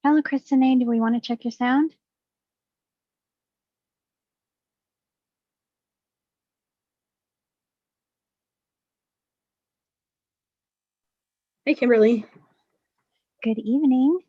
Hello, Kristine. Do we want to check your sound? Hey, Kimberly. Good evening.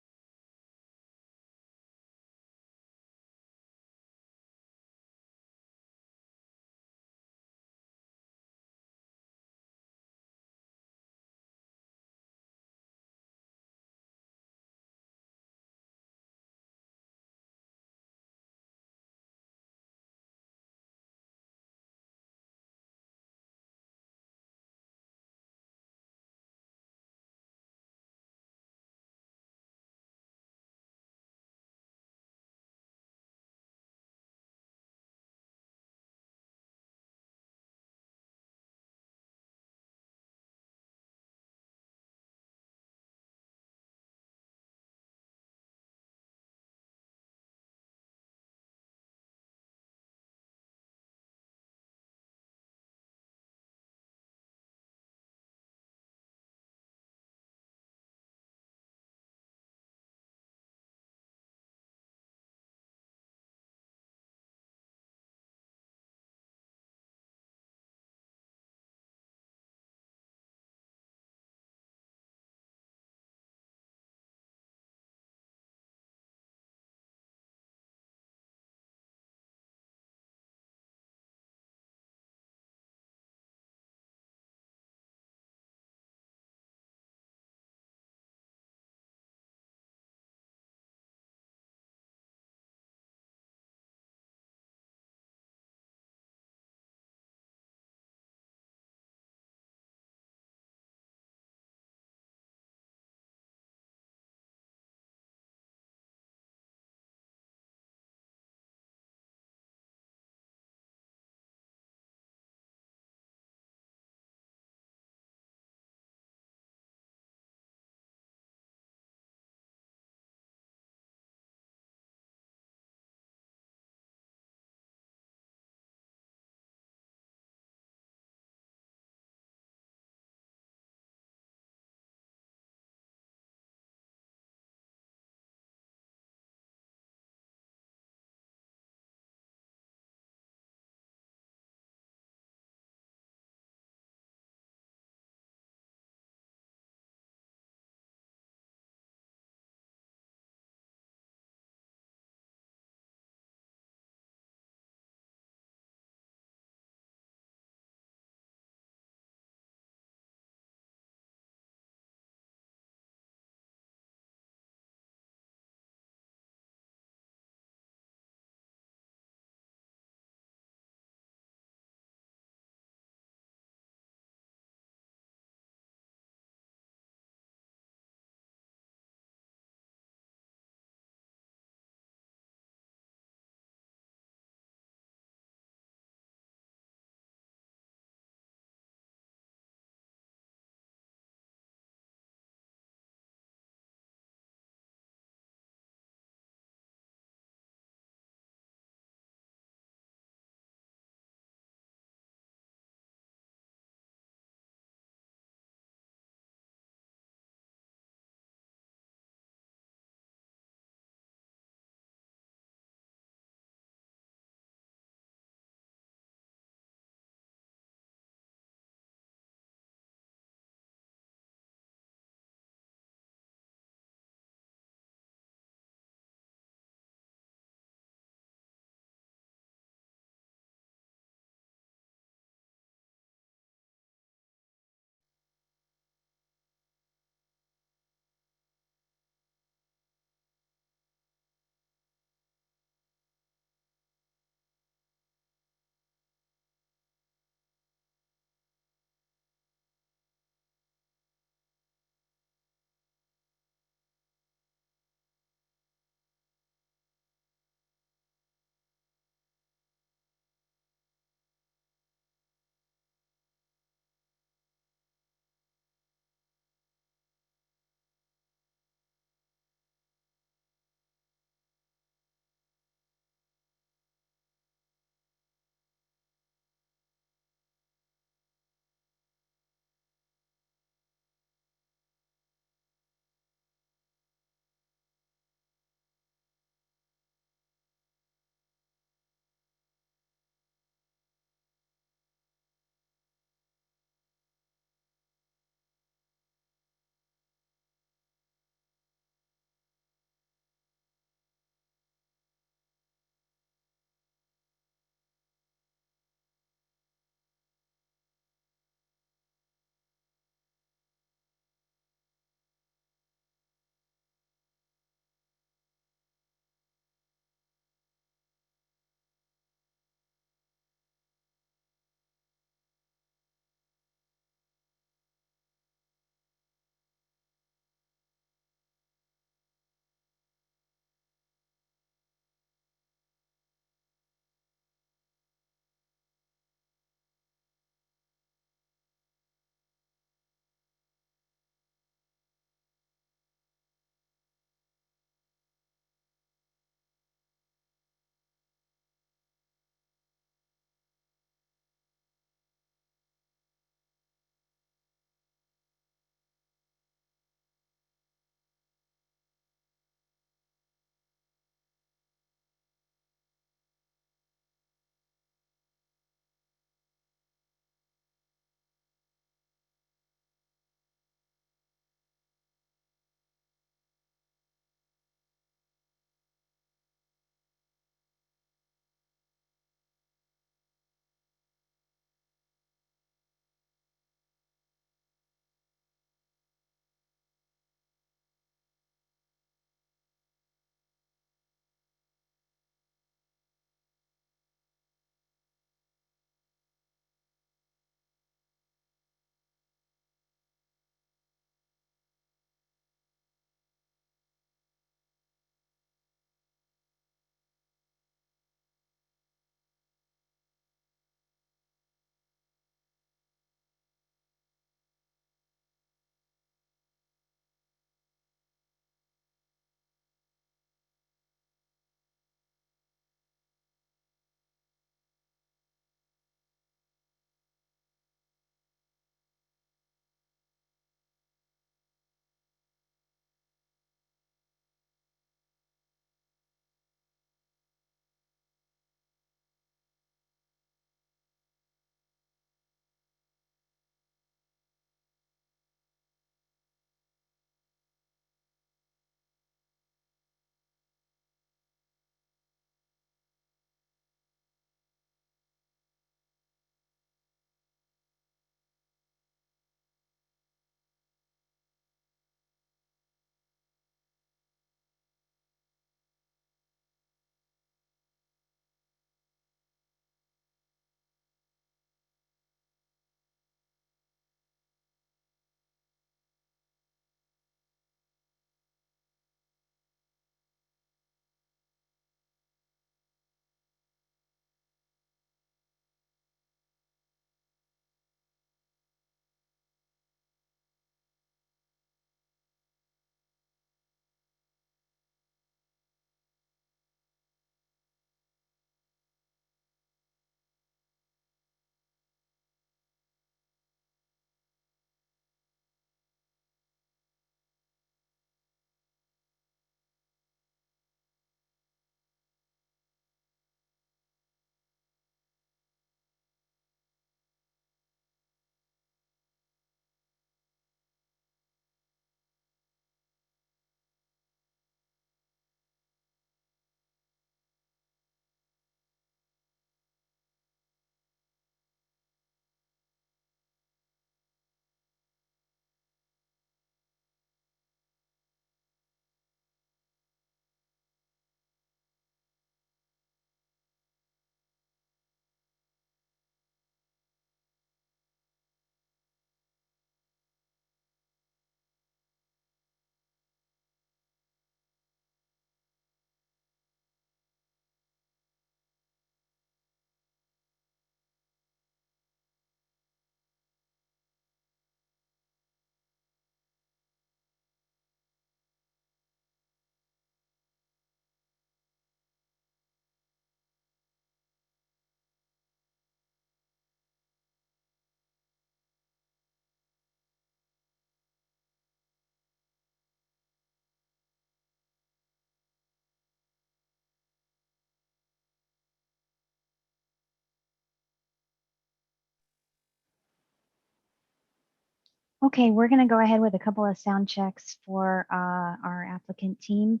Okay, we're going to go ahead with a couple of sound checks for our applicant team.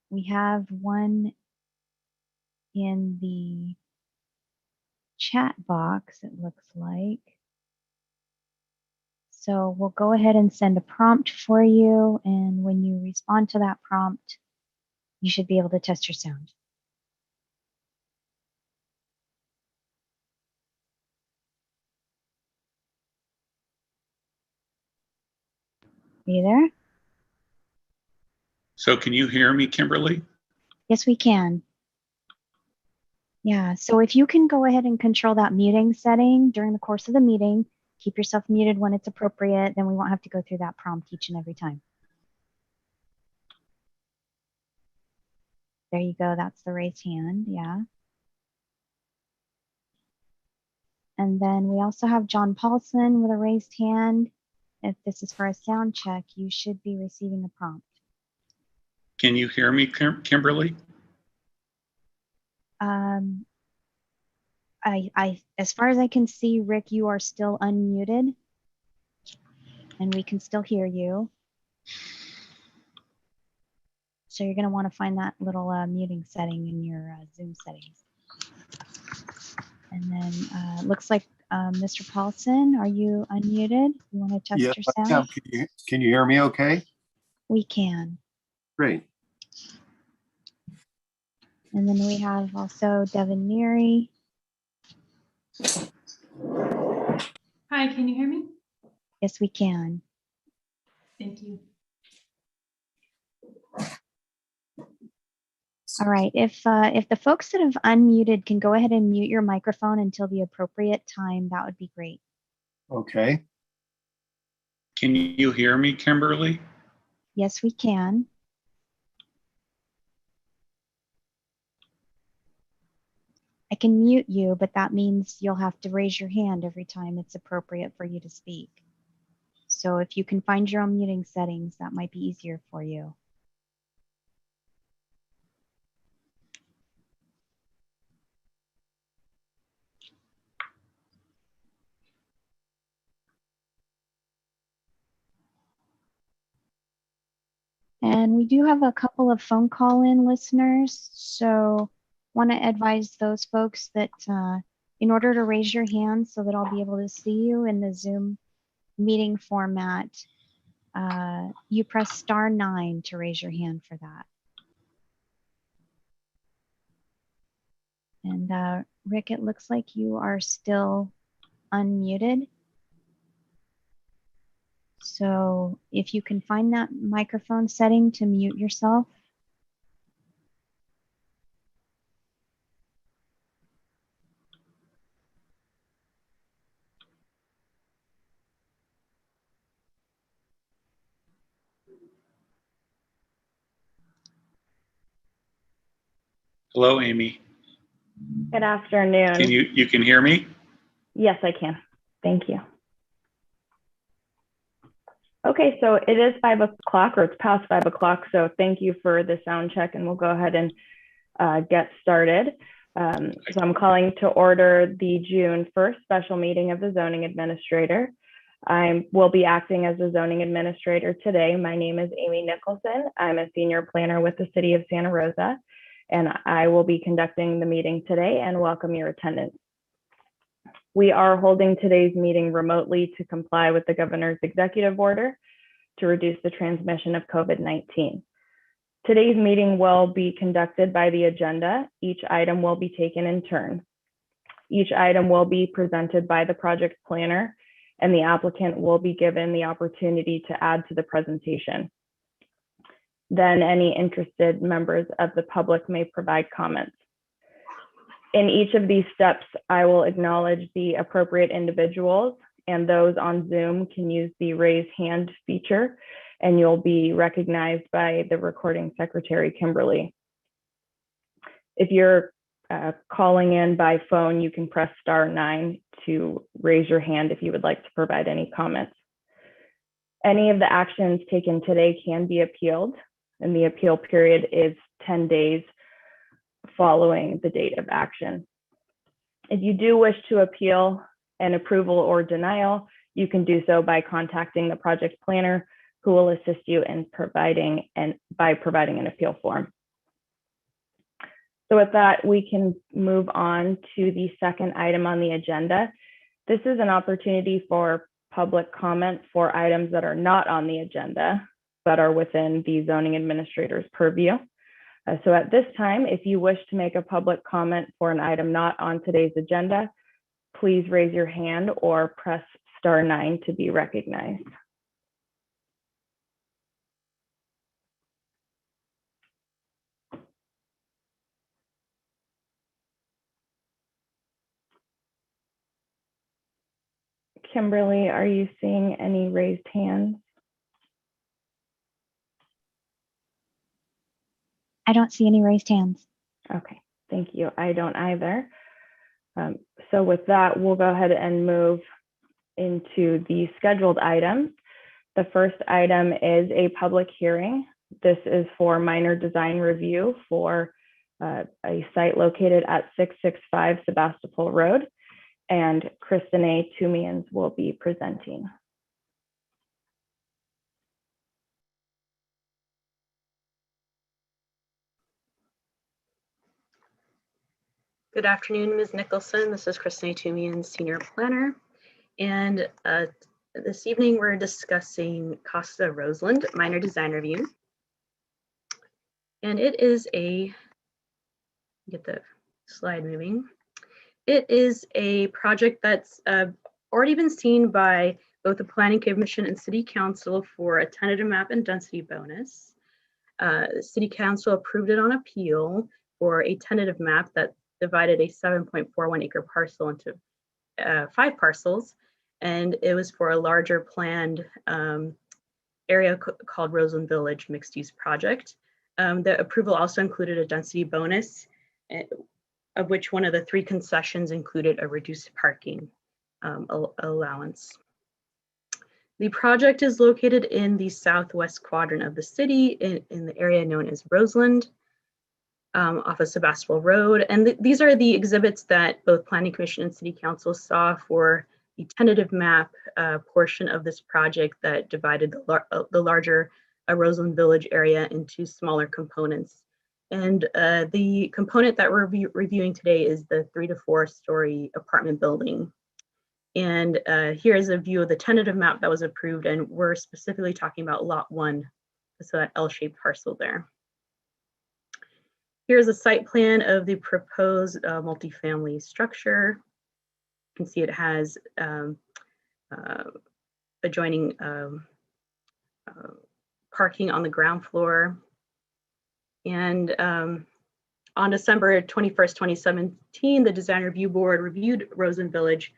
We have one in the chat box, it looks like. So we'll go ahead and send a prompt for you. And when you respond to that prompt, you should be able to test your sound. Are you there? So can you hear me, Kimberly? Yes, we can. Yeah, so if you can go ahead and control that muting setting during the course of the meeting, keep yourself muted when it's appropriate, then we won't have to go through that prompt each and every time. There you go, that's the raised hand, yeah. And then we also have John Paulson with a raised hand. If this is for a sound check, you should be receiving a prompt. Can you hear me, Kimberly? As far as I can see, Rick, you are still unmuted and we can still hear you. So you're going to want to find that little muting setting in your Zoom settings. And then looks like Mr. Paulson, are you unmuted? You want to test Yes, your I sound? am. Can you hear me okay? We can. Great. And then we have also Devin Neary. Hi, can you hear me? Yes, we can. Thank you. All right, if the folks that have unmuted can go ahead and mute your microphone until the appropriate time, that would be great. Okay. Can you hear me, Kimberly? Yes, we can. I can mute you, but that means you'll have to raise your hand every time it's appropriate for you to speak. So if you can find your own muting settings, that might be easier for you. And we do have a couple of phone call-in listeners, so want to advise those folks that in order to raise your hand so that I'll be able to see you in the Zoom meeting format, you press *9 to raise your hand for that. And Rick, it looks like you are still unmuted. So if you can find that microphone setting to mute yourself. Hello, Amy. Good afternoon. Can you can hear me? Yes, I can. Thank you. Okay, so it is 5 o'clock, or it's past 5 o'clock. So thank you for the sound check, and we'll go ahead and get started. So I'm calling to order the June 1st special meeting of the zoning administrator. I will be acting as the zoning administrator today. My name is Amy Nicholson. I'm a senior planner with the city of Santa Rosa, and I will be conducting the meeting today and welcome your attendance. We are holding today's meeting remotely to comply with the governor's executive order to reduce the transmission of COVID-19. Today's meeting will be conducted by the agenda. Each item will be taken in turn. Each item will be presented by the project planner, and the applicant will be given the opportunity to add to the presentation. Then any interested members of the public may provide comments. In each of these steps, I will acknowledge the appropriate individuals, and those on Zoom can use the raise hand feature, and you'll be recognized by the recording secretary, Kimberly. If you're calling in by phone, you can press *9 to raise your hand if you would like to provide any comments. Any of the actions taken today can be appealed, and the appeal period is 10 days following the date of action. If you do wish to appeal an approval or denial, you can do so by contacting the project planner, who will assist you in providing an appeal form. So with that, we can move on to the second item on the agenda. This is an opportunity for public comment for items that are not on the agenda, but are within the zoning administrator's purview. So at this time, if you wish to make a public comment for an item not on today's agenda, please raise your hand or press *9 to be recognized. Kimberly, are you seeing any raised hands? I don't see any raised hands. Okay, thank you. I don't either. So with that, we'll go ahead and move into the scheduled items. The first item is a public hearing. This is for minor design review for a site located at 665 Sebastopol Road, and Kristen A. Tumians will be presenting. Good afternoon, Ms. Nicholson. This is Kristen A. Tumian, Senior Planner. And this evening we're discussing Costa Roseland Minor Design Review. And it is get the slide moving. It is a project that's already been seen by both the Planning Commission and City Council for a tentative map and density bonus. The City Council approved it on appeal for a tentative map that divided a 7.41 acre parcel into 5 parcels, and it was for a larger planned area called Roseland Village Mixed Use Project. The approval also included a density bonus, of which one of the 3 concessions included a reduced parking allowance. The project is located in the southwest quadrant of the city in the area known as Roseland, off of Sebastopol Road. And these are the exhibits that both Planning Commission and City Council saw for the tentative map portion of this project that divided the larger Roseland Village area into smaller components. And the component that we're reviewing today is the 3 to 4 story apartment building. And here is a view of the tentative map that was approved, and we're specifically talking about lot 1, so that L-shaped parcel there. Here's a site plan of the proposed multifamily structure. You can see it has adjoining parking on the ground floor. And on December 21st, 2017, the Design Review Board reviewed Roseland Village,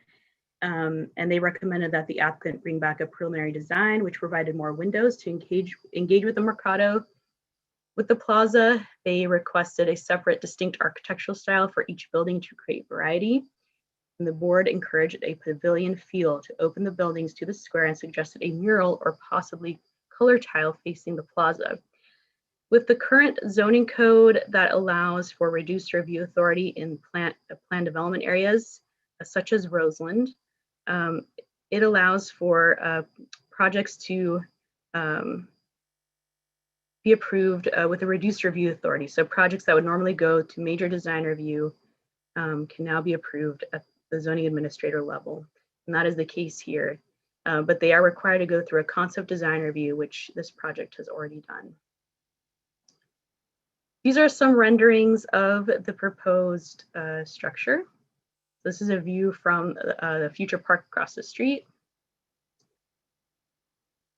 and they recommended that the applicant bring back a preliminary design, which provided more windows to engage with the Mercado. With the plaza, they requested a separate, distinct architectural style for each building to create variety. And the board encouraged a pavilion feel to open the buildings to the square and suggested a mural or possibly color tile facing the plaza. With the current zoning code that allows for reduced review authority in plan development areas, such as Roseland, it allows for projects to be approved with a reduced review authority. So projects that would normally go to major design review can now be approved at the zoning administrator level. And that is the case here. But they are required to go through a concept design review, which this project has already done. These are some renderings of the proposed structure. This is a view from the future park across the street.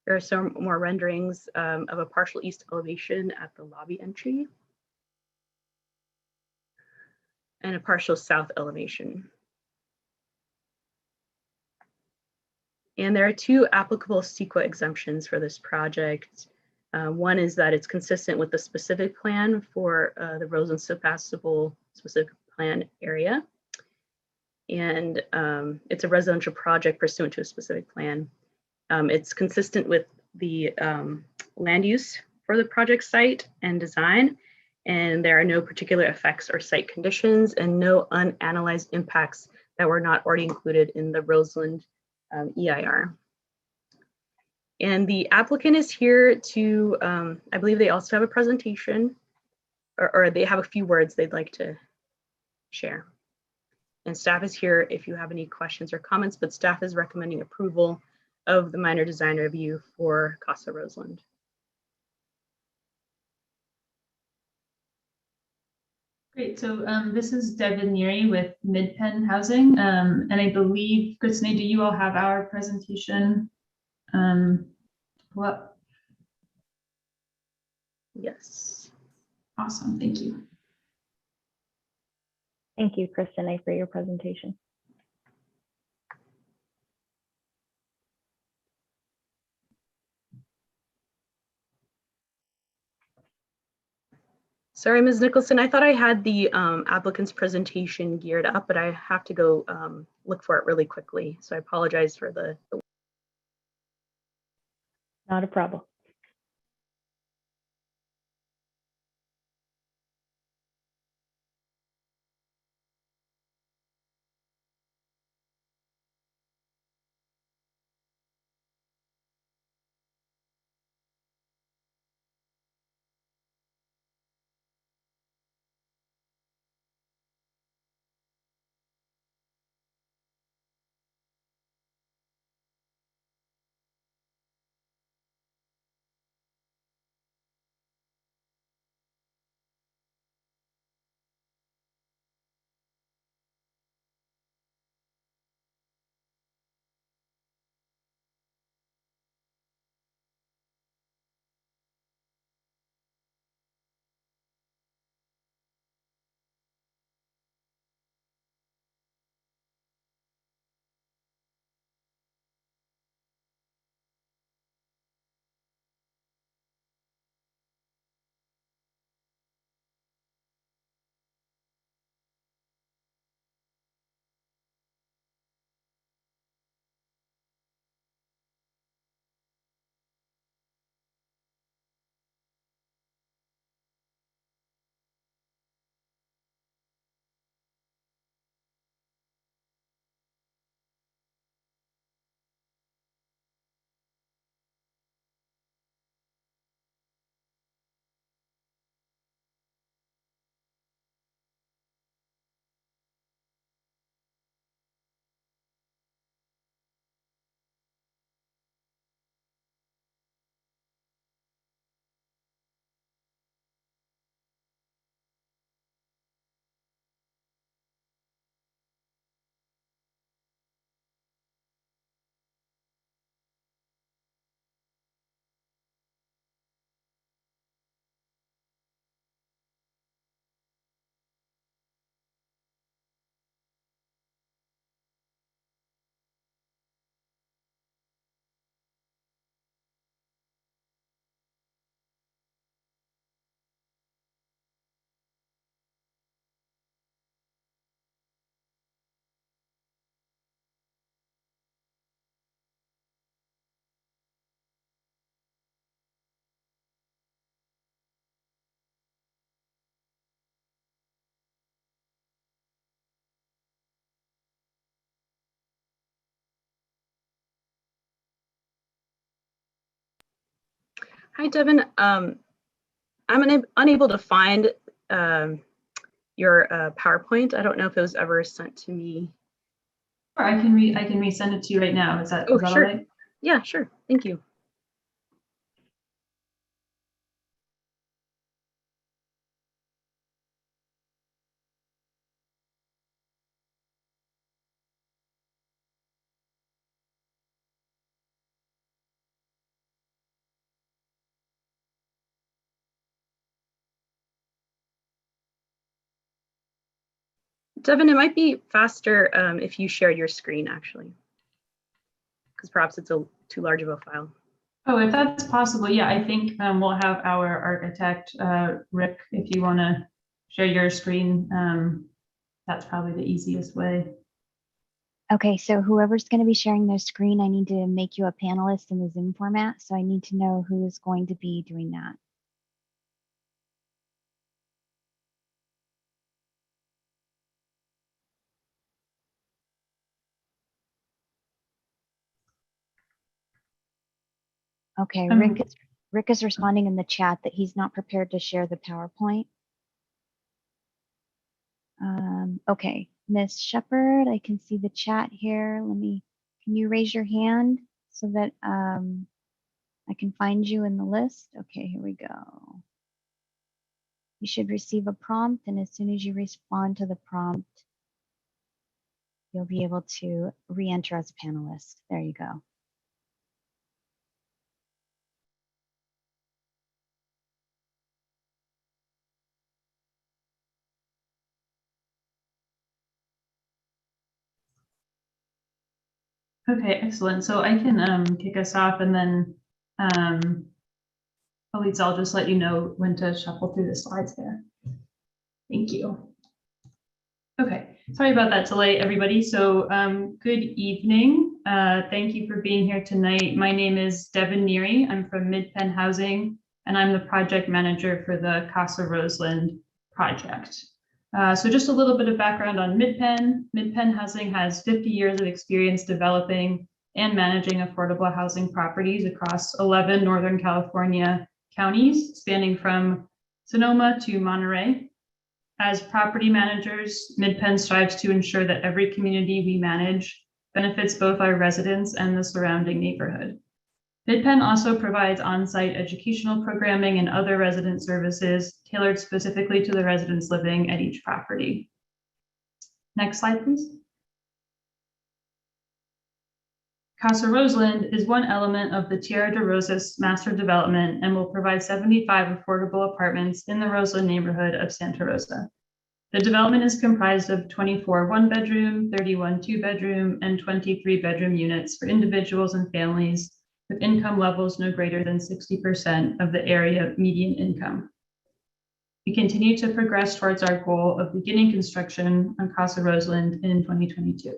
There are some more renderings of a partial east elevation at the lobby entry and a partial south elevation. And there are 2 applicable Sequa exemptions for this project. One is that it's consistent with the specific plan for the Roseland Sebastopol specific plan area. And it's a residential project pursuant to a specific plan. It's consistent with the land use for the project site and design, and there are no particular effects or site conditions and no unanalyzed impacts that were not already included in the Roseland EIR. And the applicant is here to, I believe they also have a presentation, or they have a few words they'd like to share. And staff is here if you have any questions or comments, but staff is recommending approval of the minor design review for Casa Roseland. Great. So this is Devin Neary with Midpen Housing. And I believe, Christine, do you all have our presentation? What? Yes. Awesome. Thank you. Thank you, Kristen, for your presentation. Sorry, Ms. Nicholson, I thought I had the applicant's presentation geared up, but I have to go look for it really quickly. So I apologize for the. Not a problem. Hi, Devin. I'm unable to find your PowerPoint. I don't know if it was ever sent to me. Or I can resend it to you right now. Is that Oh, is that sure. all right? Yeah, sure. Thank you. Devin, it might be faster if you shared your screen, actually, because perhaps it's too large of a file. Oh, if that's possible, yeah, I think we'll have our architect, Rick, if you want to share your screen, that's probably the easiest way. Okay, so whoever's going to be sharing their screen, I need to make you a panelist in the Zoom format. So I need to know who is going to be doing that. Okay, Um, Rick is responding in the chat that he's not prepared to share the PowerPoint. Okay, Miss Shepherd, I can see the chat here. Can you raise your hand so that I can find you in the list? Okay, here we go. You should receive a prompt, and as soon as you respond to the prompt, you'll be able to re-enter as a panelist. There you go. okay, excellent. So I can kick us off, and then Elise, I'll just let you know when to shuffle through the slides there. Thank you. Okay, sorry about that delay, everybody. So good evening. Thank you for being here tonight. My name is Devin Neary. I'm from Mid-Penn Housing, and I'm the project manager for the Casa Roseland project. So just a little bit of background on Mid-Penn. Mid-Penn Housing has 50 years of experience developing and managing affordable housing properties across 11 Northern California counties, spanning from Sonoma to Monterey. As property managers, Mid-Penn strives to ensure that every community we manage benefits both our residents and the surrounding neighborhood. Mid-Penn also provides on-site educational programming and other resident services tailored specifically to the residents living at each property. Next slide, please. Casa Roseland is one element of the Tierra de Rosas master development and will provide 75 affordable apartments in the Roseland neighborhood of Santa Rosa. The development is comprised of 24 one-bedroom, 31 two-bedroom, and 23 bedroom units for individuals and families with income levels no greater than 60% of the area median income. We continue to progress towards our goal of beginning construction on Casa Roseland in 2022.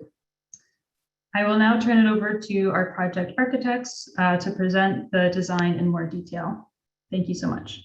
I will now turn it over to our project architects to present the design in more detail. Thank you so much.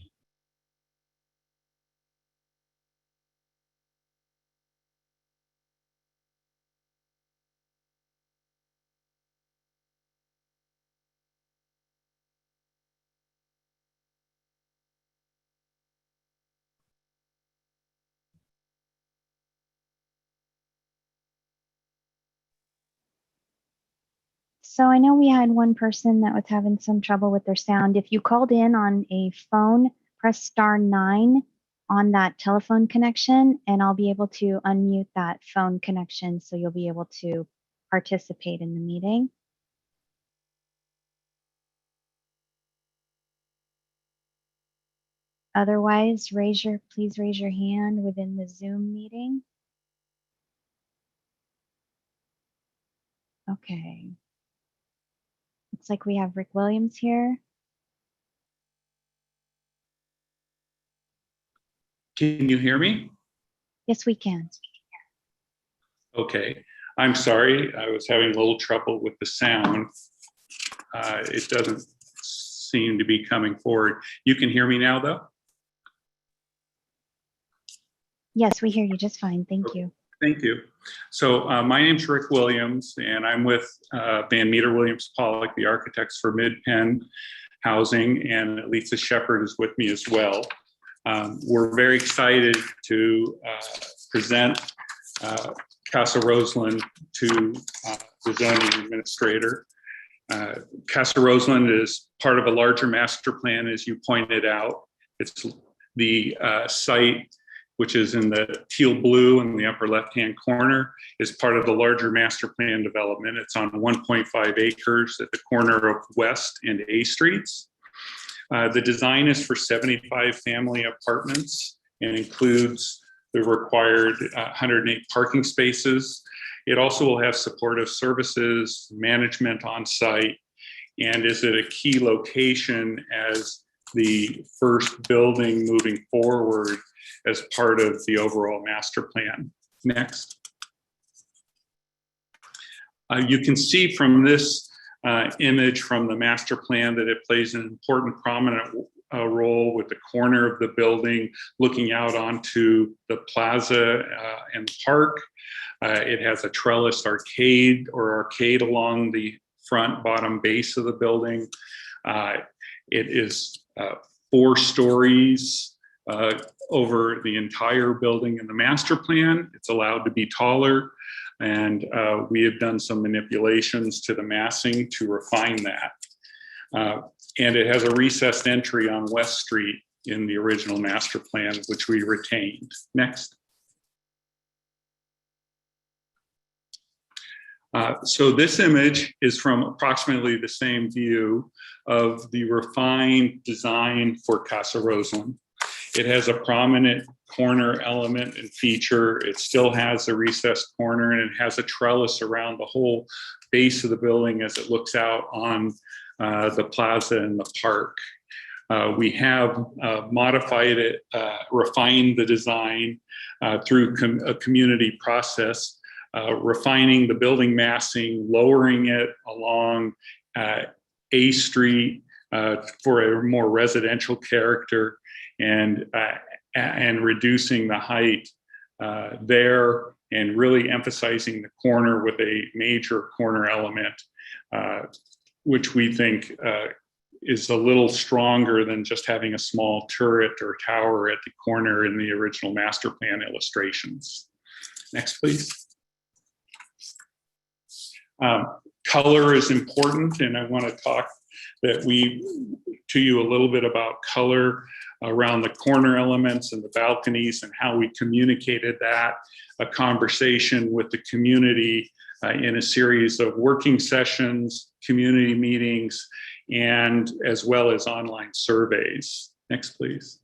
So I know we had one person that was having some trouble with their sound. If you called in on a phone, press *9 on that telephone connection, and I'll be able to unmute that phone connection so you'll be able to participate in the meeting. Otherwise, please raise your hand within the Zoom meeting. Okay. Looks like we have Rick Williams here. Can you hear me? Yes, we can. Okay. I'm sorry. I was having a little trouble with the sound. It doesn't seem to be coming forward. You can hear me now, though? Yes, we hear you just fine. Thank you. Thank you. So my name's Rick Williams, and I'm with Van Meter Williams Pollock, the architects for Mid-Penn Housing, and Lisa Shepherd is with me as well. We're very excited to present Casa Roseland to the zoning administrator. Casa Roseland is part of a larger master plan, as you pointed out. It's the site, which is in the teal blue in the upper left-hand corner, is part of the larger master plan development. It's on 1.5 acres at the corner of West and A Streets. The design is for 75 family apartments and includes the required 108 parking spaces. It also will have supportive services, management on site, and is at a key location as the first building moving forward as part of the overall master plan. Next. You can see from this image from the master plan that it plays an important prominent role with the corner of the building looking out onto the plaza and the park. It has a trellised arcade along the front bottom base of the building. It is 4 stories over the entire building in the master plan. It's allowed to be taller, and we have done some manipulations to the massing to refine that. And it has a recessed entry on West Street in the original master plan, which we retained. Next. So this image is from approximately the same view of the refined design for Casa Roseland. It has a prominent corner element and feature. It still has a recessed corner, and it has a trellis around the whole base of the building as it looks out on the plaza and the park. We have modified it, refined the design through a community process, refining the building massing, lowering it along A Street for a more residential character, and reducing the height there, and really emphasizing the corner with a major corner element, which we think is a little stronger than just having a small turret or tower at the corner in the original master plan illustrations. Next, please. Color is important, and I want to talk to you a little bit about color around the corner elements and the balconies and how we communicated that, a conversation with the community in a series of working sessions, community meetings, and as well as online surveys. Next, please.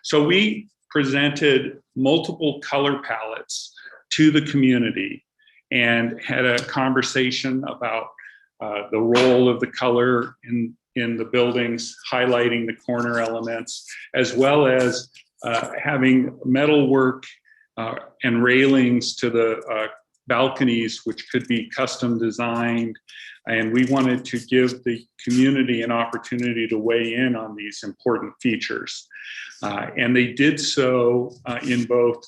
So we presented multiple color palettes to the community and had a conversation about the role of the color in the buildings, highlighting the corner elements, as well as having metalwork and railings to the balconies, which could be custom designed. And we wanted to give the community an opportunity to weigh in on these important features. And they did so in both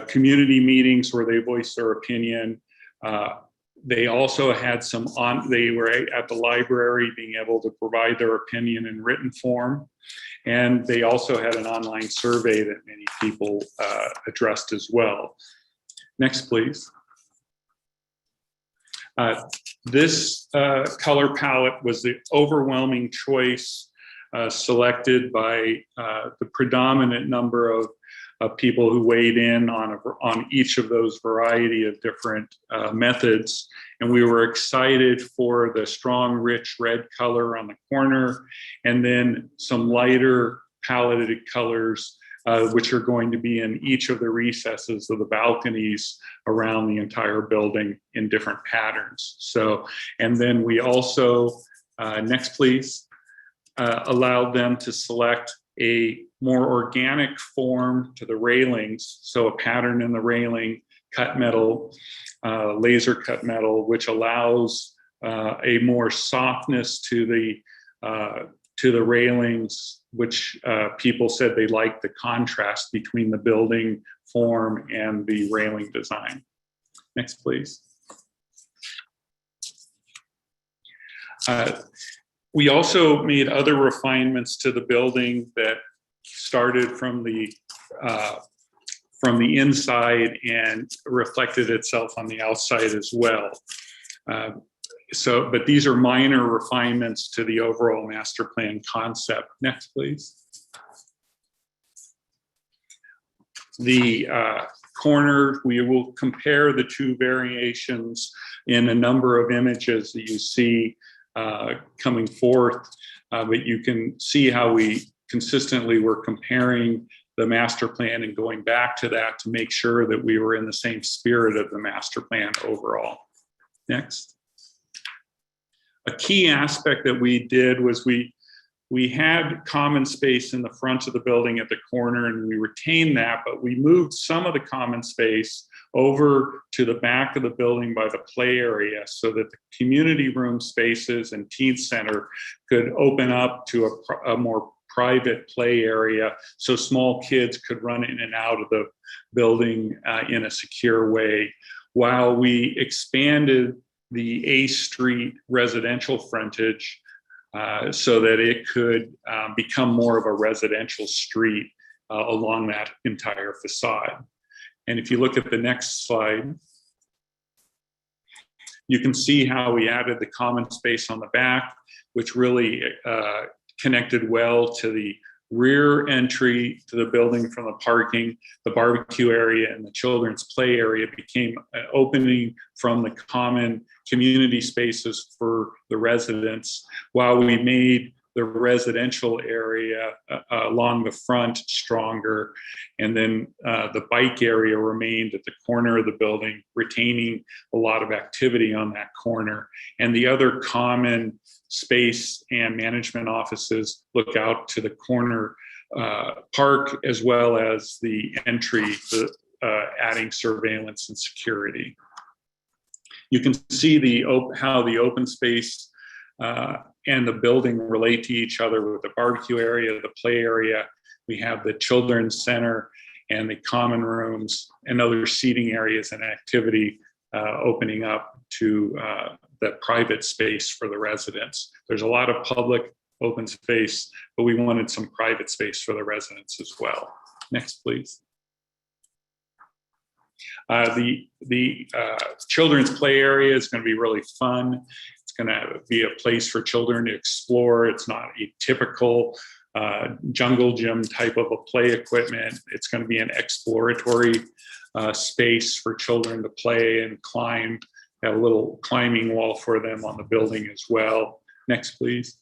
community meetings where they voiced their opinion. They also had they were at the library being able to provide their opinion in written form. And they also had an online survey that many people addressed as well. Next, please. This color palette was the overwhelming choice selected by the predominant number of people who weighed in on each of those variety of different methods. And we were excited for the strong, rich red color on the corner, and then some lighter paletted colors, which are going to be in each of the recesses of the balconies around the entire building in different patterns. So, and then we also, next please, allowed them to select a more organic form to the railings. So a pattern in the railing, cut metal, laser cut metal, which allows a more softness to the railings, which people said they liked the contrast between the building form and the railing design. Next, please. We also made other refinements to the building that started from the inside and reflected itself on the outside as well. But these are minor refinements to the overall master plan concept. Next, please. The corner, we will compare the two variations in a number of images that you see coming forth, but you can see how we consistently were comparing the master plan and going back to that to make sure that we were in the same spirit of the master plan overall. Next. A key aspect that we did was we had common space in the front of the building at the corner, and we retained that, but we moved some of the common space over to the back of the building by the play area so that the community room spaces and teen center could open up to a more private play area so small kids could run in and out of the building in a secure way, while we expanded the A Street residential frontage so that it could become more of a residential street along that entire facade. And if you look at the next slide, you can see how we added the common space on the back, which really connected well to the rear entry to the building from the parking. The barbecue area and the children's play area became an opening from the common community spaces for the residents, while we made the residential area along the front stronger. And then the bike area remained at the corner of the building, retaining a lot of activity on that corner. And the other common space and management offices look out to the corner park, as well as the entry, adding surveillance and security. You can see how the open space and the building relate to each other with the barbecue area, the play area. We have the children's center and the common rooms and other seating areas and activity opening up to the private space for the residents. There's a lot of public open space, but we wanted some private space for the residents as well. Next, please. The children's play area is going to be really fun. It's going to be a place for children to explore. It's not a typical jungle gym type of a play equipment. It's going to be an exploratory space for children to play and climb. Have a little climbing wall for them on the building as well. Next, please.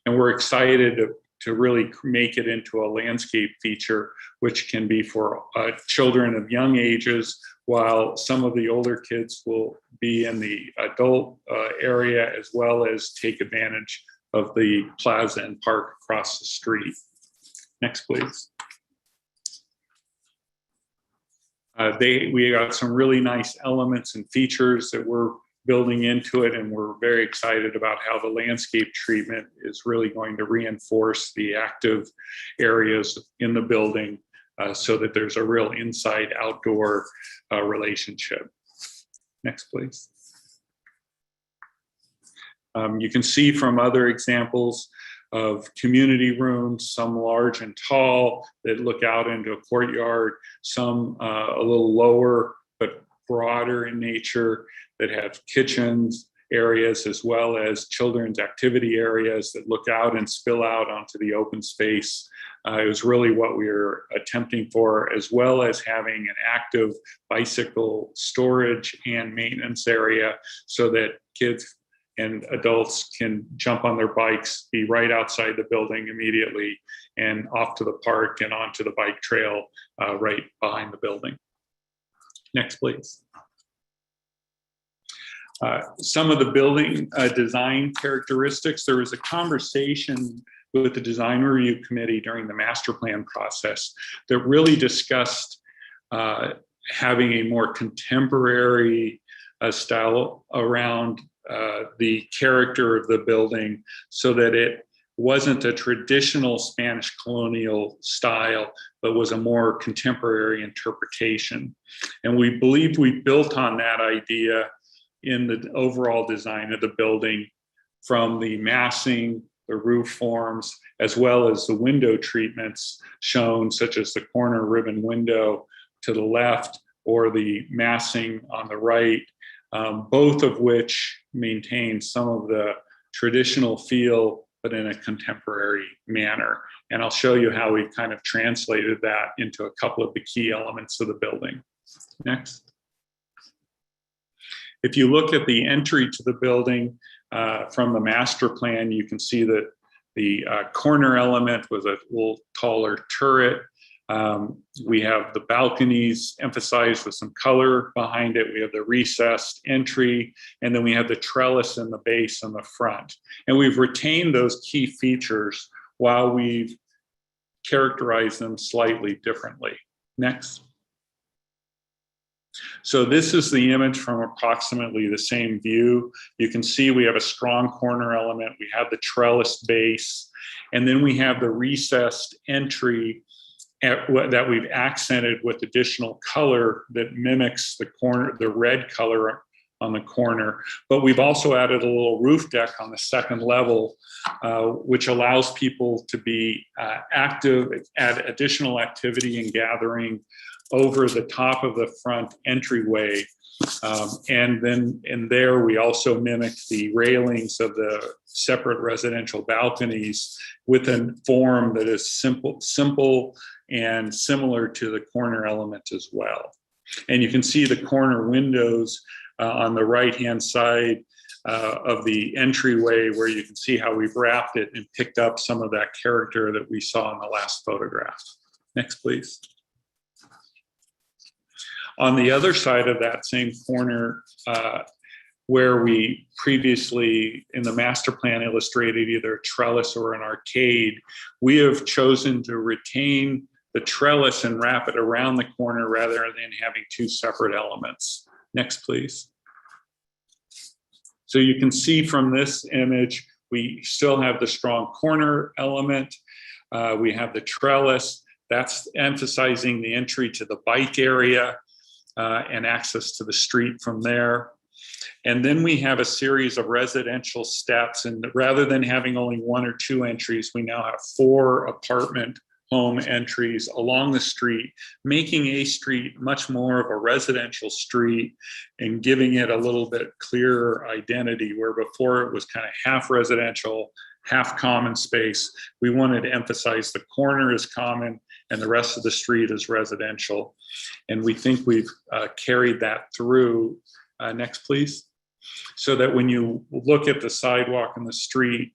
And we're excited to really make it into a landscape feature, which can be for children of young ages, while some of the older kids will be in the adult area, as well as take advantage of the plaza and park across the street. Next, please. We got some really nice elements and features that we're building into it, and we're very excited about how the landscape treatment is really going to reinforce the active areas in the building so that there's a real inside-outdoor relationship. Next, please. You can see from other examples of community rooms, some large and tall that look out into a courtyard, some a little lower but broader in nature that have kitchens areas, as well as children's activity areas that look out and spill out onto the open space. It was really what we were attempting for, as well as having an active bicycle storage and maintenance area so that kids and adults can jump on their bikes, be right outside the building immediately, and off to the park and onto the bike trail right behind the building. Next, please. Some of the building design characteristics. There was a conversation with the design review committee during the master plan process that really discussed having a more contemporary style around the character of the building, so that it wasn't a traditional Spanish colonial style, but was a more contemporary interpretation. And we believed we built on that idea in the overall design of the building, from the massing, the roof forms, as well as the window treatments shown, such as the corner ribbon window to the left or the massing on the right, both of which maintain some of the traditional feel, but in a contemporary manner. And I'll show you how we kind of translated that into a couple of the key elements of the building. Next. If you look at the entry to the building from the master plan, you can see that the corner element was a little taller turret. We have the balconies emphasized with some color behind it. We have the recessed entry, and then we have the trellis in the base on the front. And we've retained those key features while we've characterized them slightly differently. Next. So this is the image from approximately the same view. You can see we have a strong corner element. We have the trellis base, and then we have the recessed entry that we've accented with additional color that mimics the corner, the red color on the corner. But we've also added a little roof deck on the second level, which allows people to be active, add additional activity and gathering over the top of the front entryway. And then in there, we also mimic the railings of the separate residential balconies with a form that is simple and similar to the corner element as well. And you can see the corner windows on the right-hand side of the entryway, where you can see how we've wrapped it and picked up some of that character that we saw in the last photograph. Next, please. On the other side of that same corner, where we previously in the master plan illustrated either a trellis or an arcade, we have chosen to retain the trellis and wrap it around the corner rather than having two separate elements. Next, please. So you can see from this image, we still have the strong corner element. We have the trellis. That's emphasizing the entry to the bike area and access to the street from there. And then we have a series of residential steps. And rather than having only one or two entries, we now have 4 apartment home entries along the street, making A Street much more of a residential street and giving it a little bit clearer identity, where before it was kind of half residential, half common space. We wanted to emphasize the corner is common and the rest of the street is residential. And we think we've carried that through. Next, please. So that when you look at the sidewalk and the street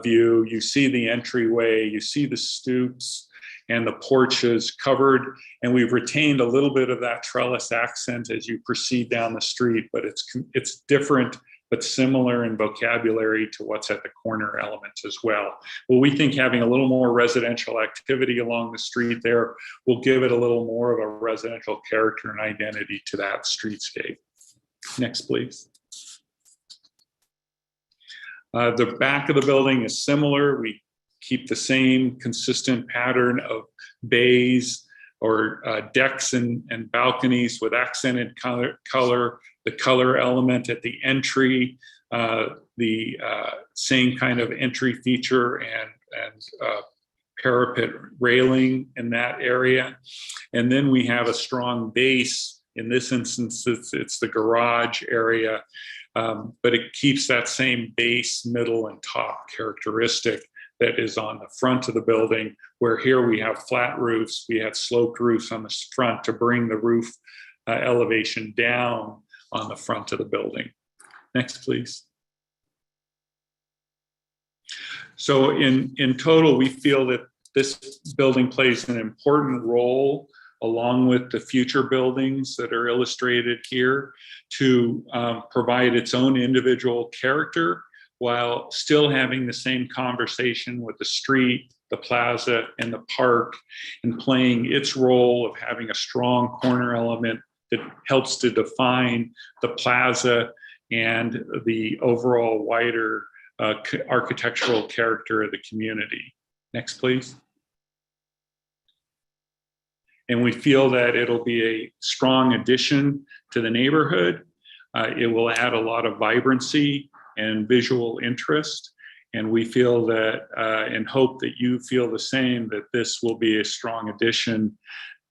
view, you see the entryway, you see the stoops and the porches covered, and we've retained a little bit of that trellis accent as you proceed down the street, but it's different but similar in vocabulary to what's at the corner elements as well. Well, we think having a little more residential activity along the street there will give it a little more of a residential character and identity to that streetscape. Next, please. The back of the building is similar. We keep the same consistent pattern of bays or decks and balconies with accented color, the color element at the entry, the same kind of entry feature and parapet railing in that area. And then we have a strong base. In this instance, it's the garage area, but it keeps that same base, middle, and top characteristic that is on the front of the building, where here we have flat roofs. We had sloped roofs on the front to bring the roof elevation down on the front of the building. Next, please. So in total, we feel that this building plays an important role along with the future buildings that are illustrated here to provide its own individual character while still having the same conversation with the street, the plaza, and the park, and playing its role of having a strong corner element that helps to define the plaza and the overall wider architectural character of the community. Next, please. And we feel that it'll be a strong addition to the neighborhood. It will add a lot of vibrancy and visual interest. And we feel that and hope that you feel the same, that this will be a strong addition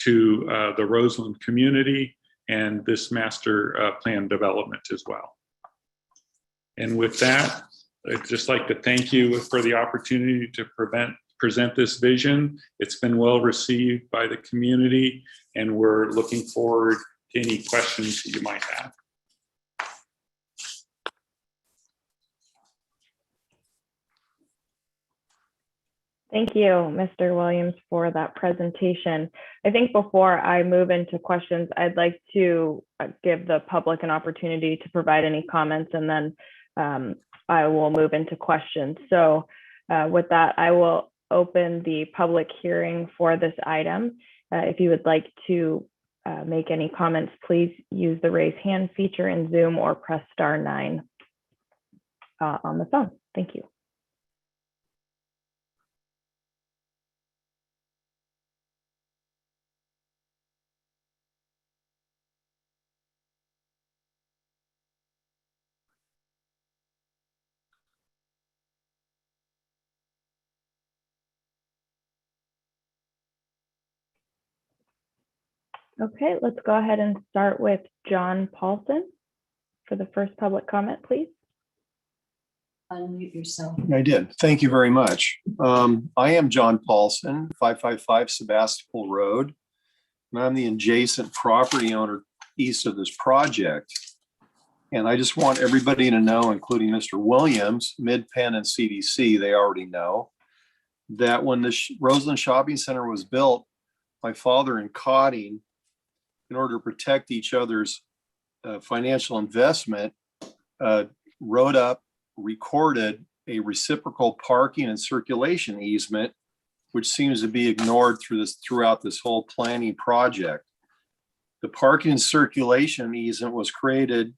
to the Roseland community and this master plan development as well. And with that, I'd just like to thank you for the opportunity to present this vision. It's been well received by the community, and we're looking forward to any questions that you might have. Thank you, Mr. Williams, for that presentation. I think before I move into questions, I'd like to give the public an opportunity to provide any comments, and then I will move into questions. So with that, I will open the public hearing for this item. If you would like to make any comments, please use the raise hand feature in Zoom or press *9 on the phone. Thank you. Okay, let's go ahead and start with John Paulson for the first public comment, please. Unmute yourself. I did. Thank you very much. I am John Paulson, 555 Sebastopol Road, and I'm the adjacent property owner east of this project. And I just want everybody to know, including Mr. Williams, Mid-Penn and CDC, they already know, that when the Roseland Shopping Center was built, my father and Cotting, in order to protect each other's financial investment, wrote up, recorded a reciprocal parking and circulation easement, which seems to be ignored throughout this whole planning project. The parking and circulation easement was created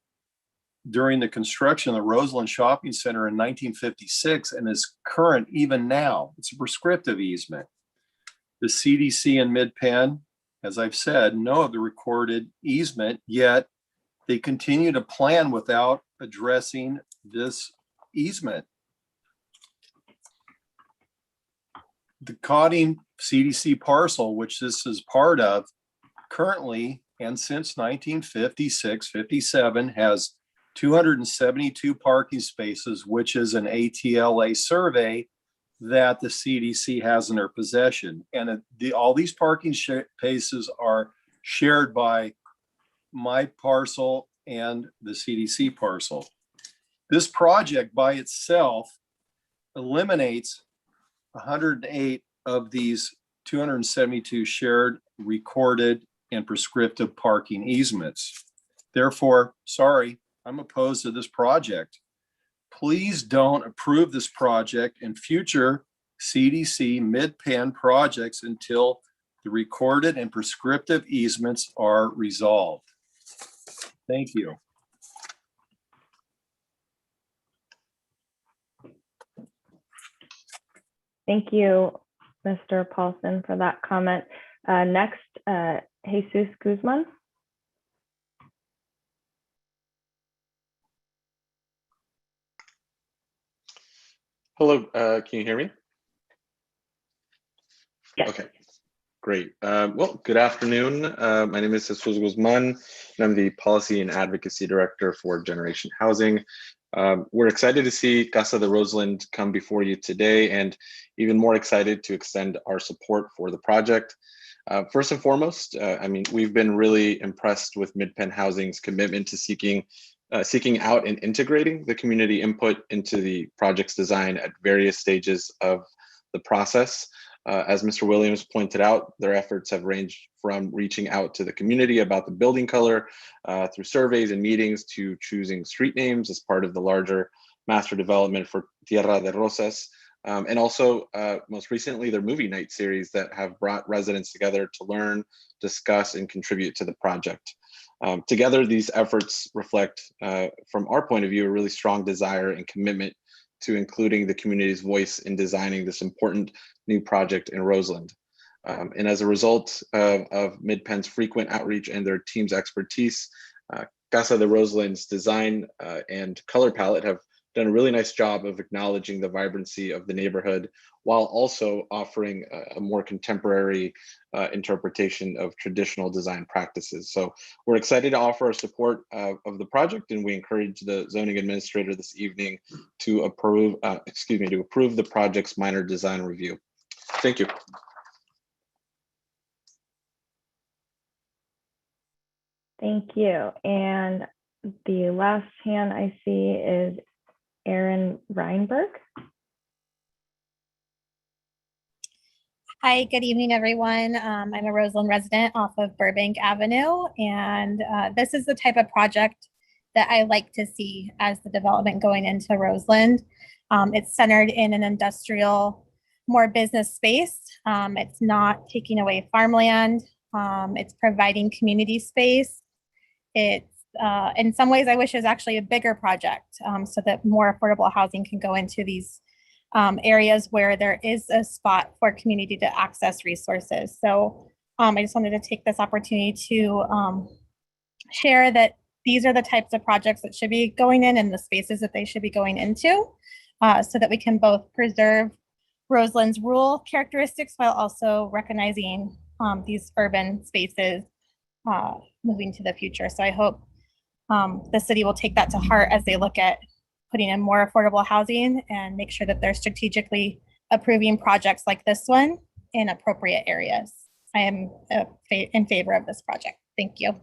during the construction of the Roseland Shopping Center in 1956 and is current even now. It's a prescriptive easement. The CDC and Mid-Penn, as I've said, know of the recorded easement, yet they continue to plan without addressing this easement. The Cotting CDC parcel, which this is part of, currently and since 1956-57 has 272 parking spaces, which is an ATLA survey that the CDC has in their possession. And all these parking spaces are shared by my parcel and the CDC parcel. This project by itself eliminates 108 of these 272 shared, recorded, and prescriptive parking easements. Therefore, sorry, I'm opposed to this project. Please don't approve this project and future CDC Mid-Penn projects until the recorded and prescriptive easements are resolved. Thank you. Thank you, Mr. Paulson, for that comment. Next, Jesus Guzman. Hello, can you hear me? Yes. Okay, great. Well, good afternoon. My name is Jesus Guzman, and I'm the Policy and Advocacy Director for Generation Housing. We're excited to see Casa de Roseland come before you today, and even more excited to extend our support for the project. First and foremost, we've been really impressed with Mid-Penn Housing's commitment to seeking out and integrating the community input into the project's design at various stages of the process. As Mr. Williams pointed out, their efforts have ranged from reaching out to the community about the building color through surveys and meetings to choosing street names as part of the larger master development for Tierra de Rosas. And also, most recently, their movie night series that have brought residents together to learn, discuss, and contribute to the project. Together, these efforts reflect, from our point of view, a really strong desire and commitment to including the community's voice in designing this important new project in Roseland. And as a result of Mid-Penn's frequent outreach and their team's expertise, Casa de Roseland's design and color palette have done a really nice job of acknowledging the vibrancy of the neighborhood while also offering a more contemporary interpretation of traditional design practices. So we're excited to offer our support of the project, and we encourage the zoning administrator this evening to approve the project's minor design review. Thank you. Thank you. And the last hand I see is Erin Reinberg. Hi, good evening, everyone. I'm a Roseland resident off of Burbank Avenue, and this is the type of project that I like to see as the development going into Roseland. It's centered in an industrial, more business space. It's not taking away farmland. It's providing community space. It's in some ways, I wish it was actually a bigger project so that more affordable housing can go into these areas where there is a spot for community to access resources. So I just wanted to take this opportunity to share that these are the types of projects that should be going in and the spaces that they should be going into so that we can both preserve Roseland's rural characteristics while also recognizing these urban spaces moving to the future. So I hope the city will take that to heart as they look at putting in more affordable housing and make sure that they're strategically approving projects like this one in appropriate areas. I am in favor of this project. Thank you.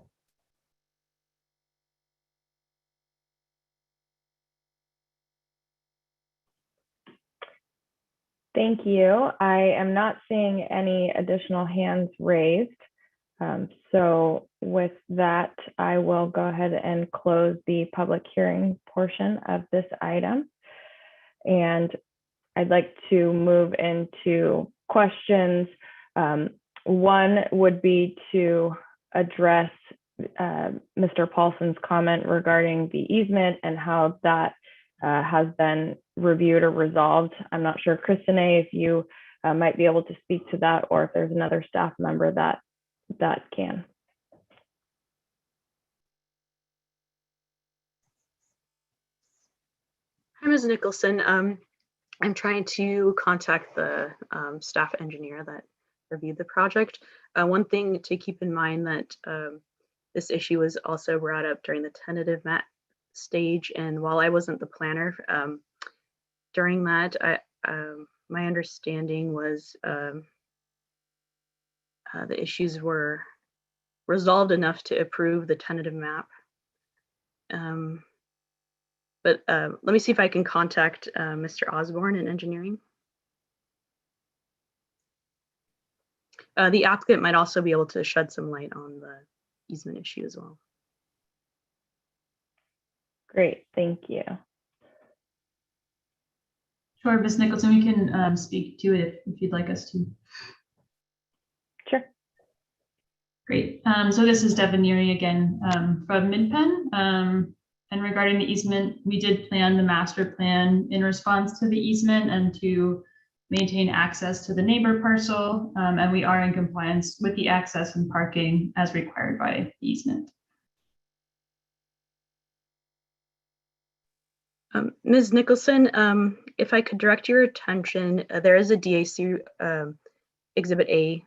Thank you. I am not seeing any additional hands raised. So with that, I will go ahead and close the public hearing portion of this item. And I'd like to move into questions. One would be to address Mr. Paulson's comment regarding the easement and how that has been reviewed or resolved. I'm not sure, Christine, if you might be able to speak to that, or if there's another staff member that can. Hi, Ms. Nicholson. I'm trying to contact the staff engineer that reviewed the project. One thing to keep in mind that this issue was also brought up during the tentative map stage, and while I wasn't the planner during that, my understanding was the issues were resolved enough to approve the tentative map. But let me see if I can contact Mr. Osborne in engineering. The applicant might also be able to shed some light on the easement issue as well. Great, thank you. Sure, Ms. Nicholson, we can speak to it if you'd like us to. Sure. Great. So this is Devin Neary again from MidPen. And regarding the easement, we did plan the master plan in response to the easement and to maintain access to the neighbor parcel. And we are in compliance with the access and parking as required by the easement. Ms. Nicholson, if I could direct your attention, there is a DAC Exhibit A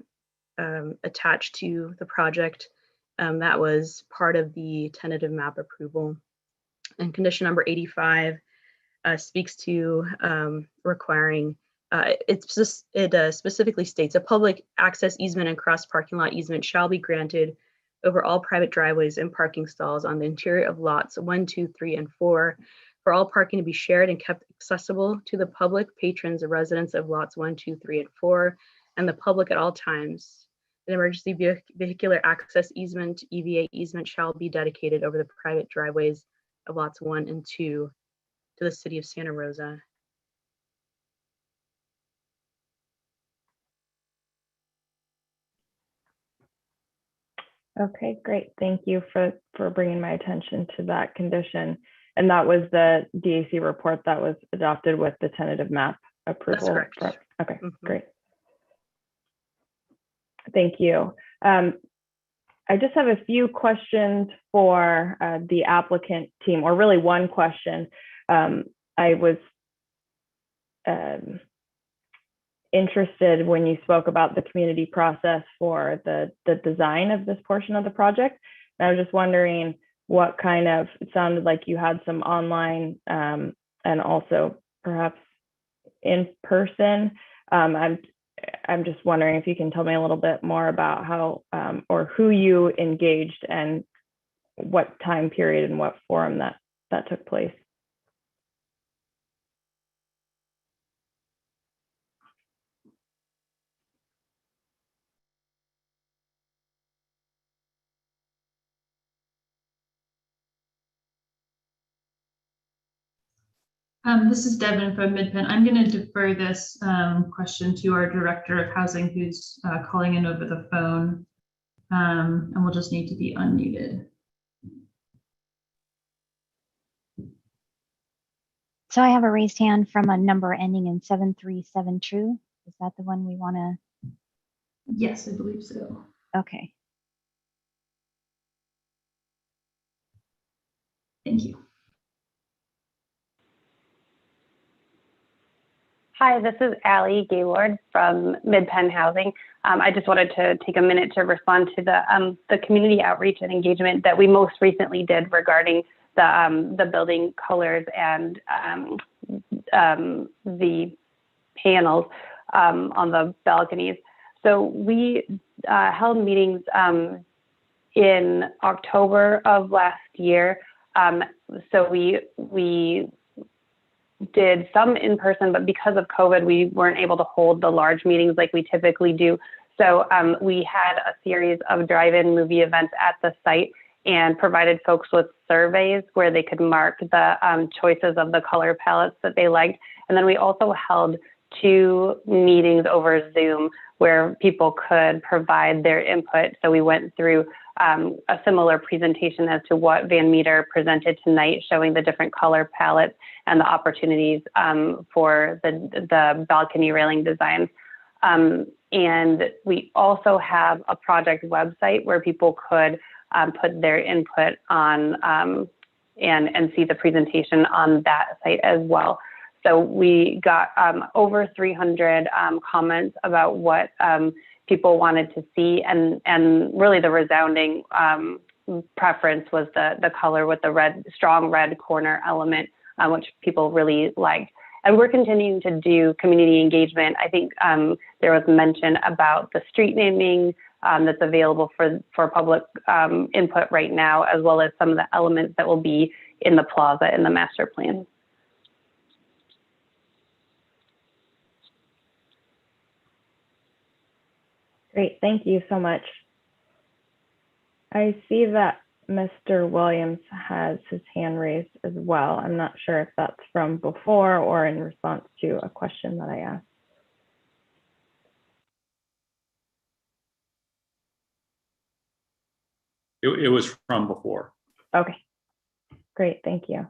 attached to the project that was part of the tentative map approval. And condition number 85 speaks to requiring, it specifically states a public access easement and cross parking lot easement shall be granted over all private driveways and parking stalls on the interior of lots 1, 2, 3, and 4 for all parking to be shared and kept accessible to the public, patrons, or residents of lots 1, 2, 3, and 4, and the public at all times. An emergency vehicular access easement, EVA easement, shall be dedicated over the private driveways of lots 1 and 2 to the city of Santa Rosa. Okay, great. Thank you for bringing my attention to that condition. And that was the DAC report that was adopted with the tentative map approval. That's correct. Okay, great. Thank you. I just have a few questions for the applicant team, or really one question. I was interested when you spoke about the community process for the design of this portion of the project. And I was just wondering what kind of, it sounded like you had some online and also perhaps in person. I'm just wondering if you can tell me a little bit more about how or who you engaged and what time period and what forum that took place. This is Devin from MidPen. I'm going to defer this question to our Director of Housing, who's calling in over the phone, and we'll just need to be unmuted. So I have a raised hand from a number ending in 737. Is that the one we want to? Yes, I believe so. Okay. Thank you. Hi, this is Allie Gaylord from Mid-Penn Housing. I just wanted to take a minute to respond to the community outreach and engagement that we most recently did regarding the building colors and the panels on the balconies. So we held meetings in October of last year. So we did some in person, but because of COVID, we weren't able to hold the large meetings like we typically do. So we had a series of drive-in movie events at the site and provided folks with surveys where they could mark the choices of the color palettes that they liked. And then we also held 2 meetings over Zoom where people could provide their input. So we went through a similar presentation as to what Van Meter presented tonight, showing the different color palettes and the opportunities for the balcony railing designs. And we also have a project website where people could put their input on and see the presentation on that site as well. So we got over 300 comments about what people wanted to see, and really the resounding preference was the color with the strong red corner element, which people really liked. And we're continuing to do community engagement. I think there was mention about the street naming that's available for public input right now, as well as some of the elements that will be in the plaza in the master plan. Great, thank you so much. I see that Mr. Williams has his hand raised as well. I'm not sure if that's from before or in response to a question that I asked. It was from before. Okay, great, thank you.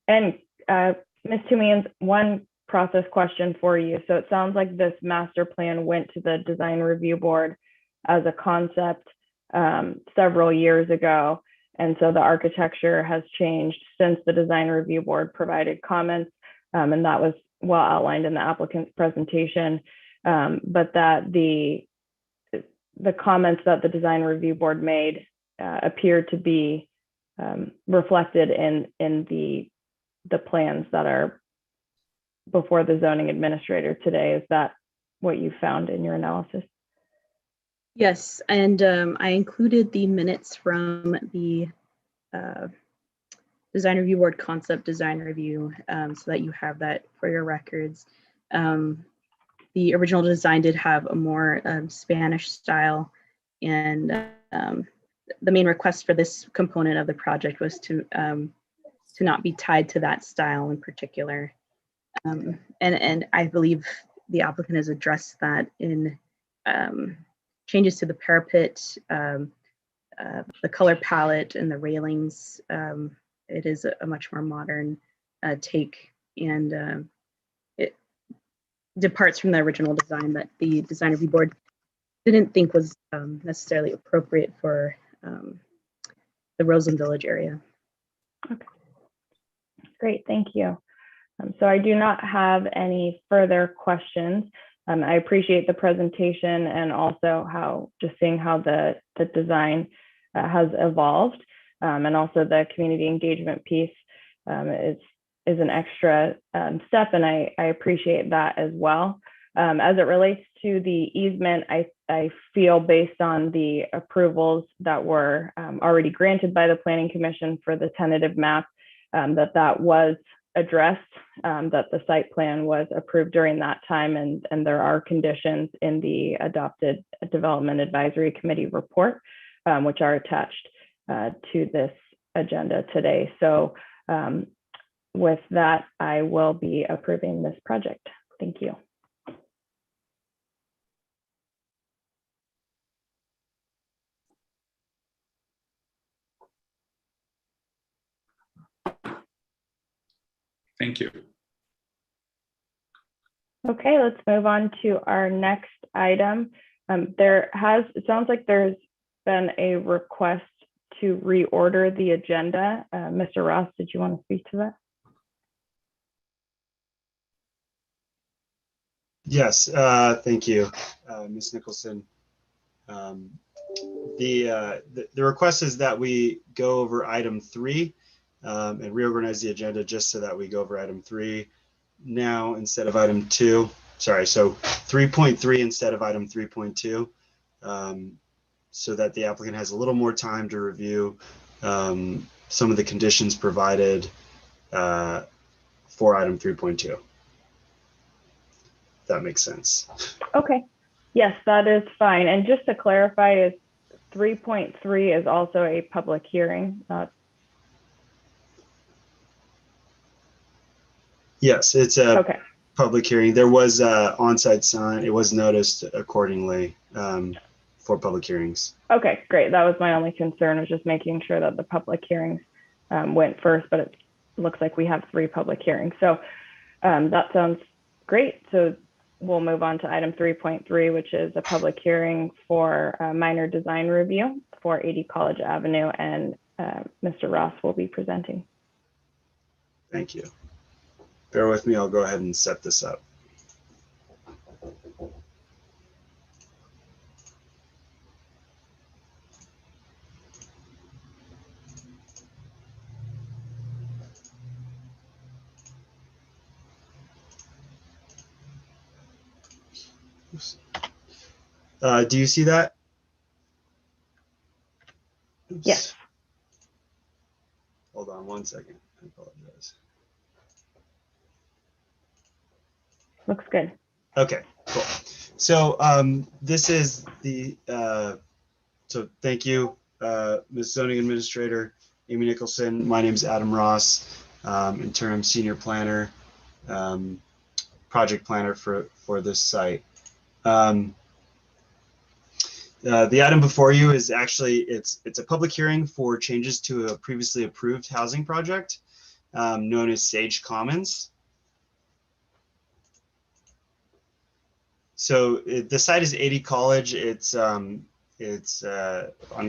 And Ms. Tumians, one process question for you. So it sounds like this master plan went to the design review board as a concept several years ago. And so the architecture has changed since the design review board provided comments, and that was well outlined in the applicant's presentation, but that the comments that the design review board made appear to be reflected in the plans that are before the zoning administrator today. Is that what you found in your analysis? Yes, and I included the minutes from the design review board concept design review so that you have that for your records. The original design did have a more Spanish style, and the main request for this component of the project was to not be tied to that style in particular. And I believe the applicant has addressed that in changes to the parapet, the color palette, and the railings. It is a much more modern take, and it departs from the original design that the design review board didn't think was necessarily appropriate for the Roseland Village area. Okay, great, thank you. So I do not have any further questions. I appreciate the presentation and also how just seeing how the design has evolved, and also the community engagement piece is an extra step, and I appreciate that as well. As it relates to the easement, I feel based on the approvals that were already granted by the Planning Commission for the tentative map, that was addressed, that the site plan was approved during that time, and there are conditions in the adopted Development Advisory Committee report, which are attached to this agenda today. So with that, I will be approving this project. Thank you. Thank you. Okay, let's move on to our next item. It sounds like there's been a request to reorder the agenda. Mr. Ross, did you want to speak to that? Yes, thank you, Ms. Nicholson. The request is that we go over item 3 and reorganize the agenda just so that we go over item 3 now instead of item 2. Sorry, so 3.3 instead of item 3.2, so that the applicant has a little more time to review some of the conditions provided for item 3.2. That makes sense. Okay. Yes, that is fine. And just to clarify, is 3.3 is also a public hearing? Yes, it's a Okay. public hearing. There was a on-site sign. It was noticed accordingly for public hearings. Okay, great. That was my only concern, was just making sure that the public hearings went first, but it looks like we have 3 public hearings. So that sounds great. So we'll move on to item 3.3, which is a public hearing for a minor design review for 80 College Avenue, and Mr. Ross will be presenting. Thank you. Bear with me. I'll go ahead and set this up. Do you see that? Oops. Yes. Hold on one second. I apologize. Looks good. Okay, cool. So this is the, so thank you, Ms. Zoning Administrator Amy Nicholson. My name is Adam Ross, interim senior planner, project planner for this site. The item before you is actually, it's a public hearing for changes to a previously approved housing project known as Sage Commons. So the site is 80 College. It's on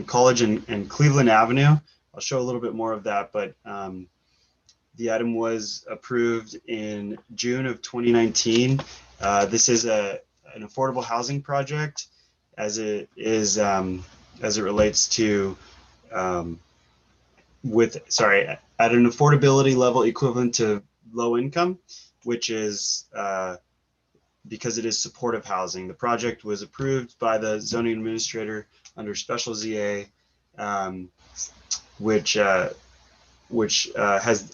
College and Cleveland Avenue. I'll show a little bit more of that, but the item was approved in June of 2019. This is an affordable housing project as it is as it relates to at an affordability level equivalent to low income, which is because it is supportive housing. The project was approved by the zoning administrator under special ZA, which has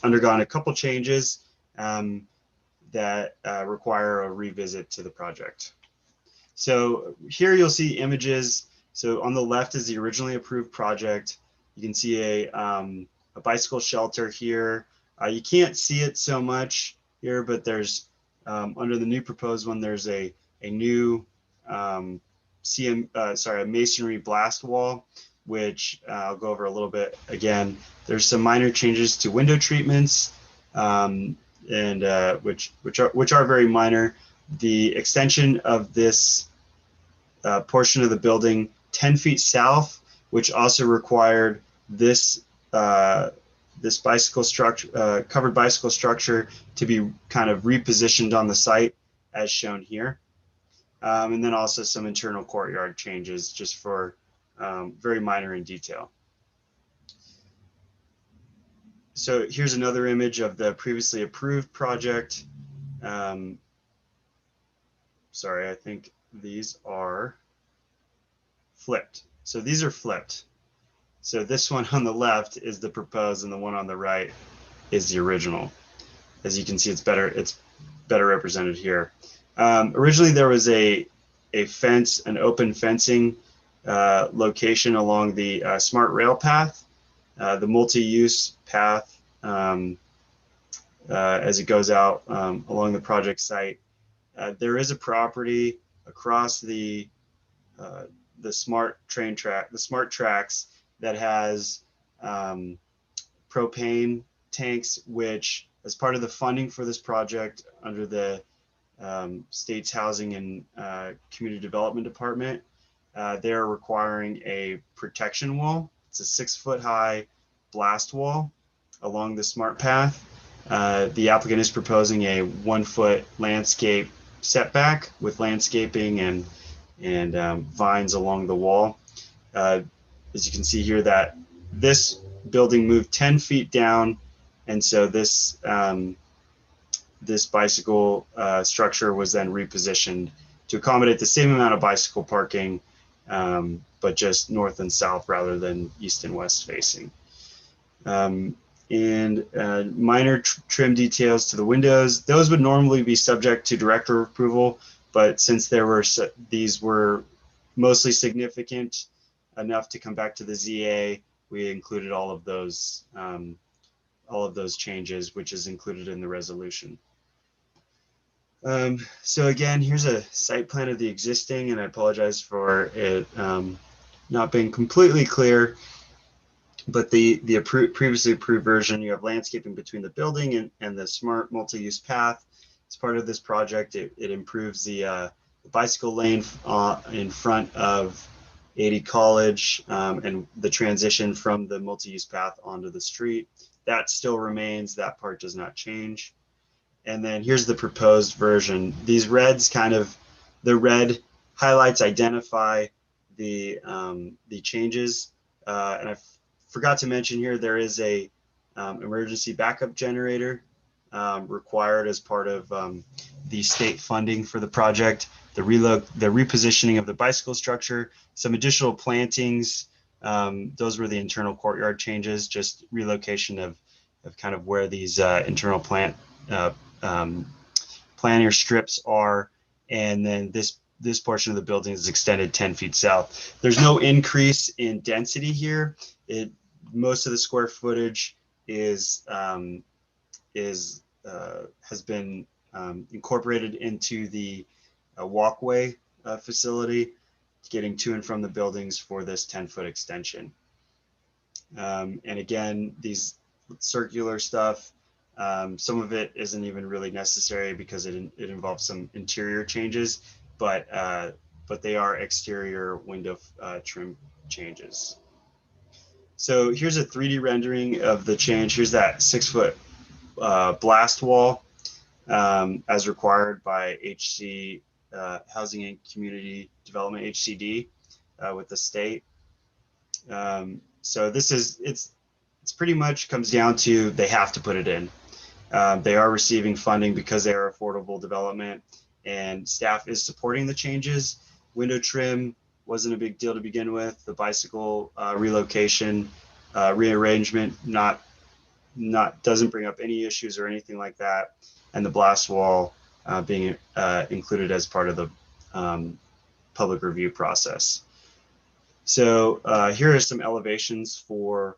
undergone a couple changes that require a revisit to the project. So here you'll see images. So on the left is the originally approved project. You can see a bicycle shelter here. You can't see it so much here, but there's under the new proposed one, there's a new a masonry blast wall, which I'll go over a little bit again. There's some minor changes to window treatments, and which are very minor. The extension of this portion of the building 10 feet south, which also required this this bicycle structure, covered bicycle structure, to be kind of repositioned on the site as shown here. And then also some internal courtyard changes just for very minor in detail. So here's another image of the previously approved project. Sorry, I think these are flipped. So these are flipped. So this one on the left is the proposed and the one on the right is the original. As you can see, it's better represented here. Originally there was a fence, an open fencing location along the smart rail path, the multi-use path as it goes out along the project site. There is a property across the smart train track, the smart tracks, that has propane tanks, which as part of the funding for this project under the state's housing and community development department, they're requiring a protection wall. It's a 6-foot high blast wall along the smart path. The applicant is proposing a 1-foot landscape setback with landscaping and vines along the wall. As you can see here, that this building moved 10 feet down, and so this this bicycle structure was then repositioned to accommodate the same amount of bicycle parking, but just north and south rather than east and west facing. Minor trim details to the windows. Those would normally be subject to director approval, but since these were mostly significant enough to come back to the ZA, we included all of those changes, which is included in the resolution. So again, here's a site plan of the existing, and I apologize for it not being completely clear, but the previously approved version, you have landscaping between the building and the smart multi-use path. As part of this project, it improves the bicycle lane in front of 80 College and the transition from the multi-use path onto the street. That still remains, that part does not change. And then here's the proposed version. These reds the red highlights identify the changes. And I forgot to mention here, there is a emergency backup generator required as part of the state funding for the project, the repositioning of the bicycle structure, some additional plantings. Those were the internal courtyard changes, just relocation of kind of where these internal planter strips are, and then this portion of the building is extended 10 feet south. There's no increase in density here. Most of the square footage has been incorporated into the walkway facility, getting to and from the buildings for this 10-foot extension. And again, these circular stuff, some of it isn't even really necessary because it involves some interior changes, but they are exterior window trim changes. So here's a 3D rendering of the change. Here's that 6-foot blast wall as required by HC Housing and Community Development, HCD, with the state. So it's pretty much comes down to they have to put it in. They are receiving funding because they are affordable development, and staff is supporting the changes. Window trim wasn't a big deal to begin with. The bicycle relocation, rearrangement, doesn't bring up any issues or anything like that. And the blast wall being included as part of the public review process. So here are some elevations for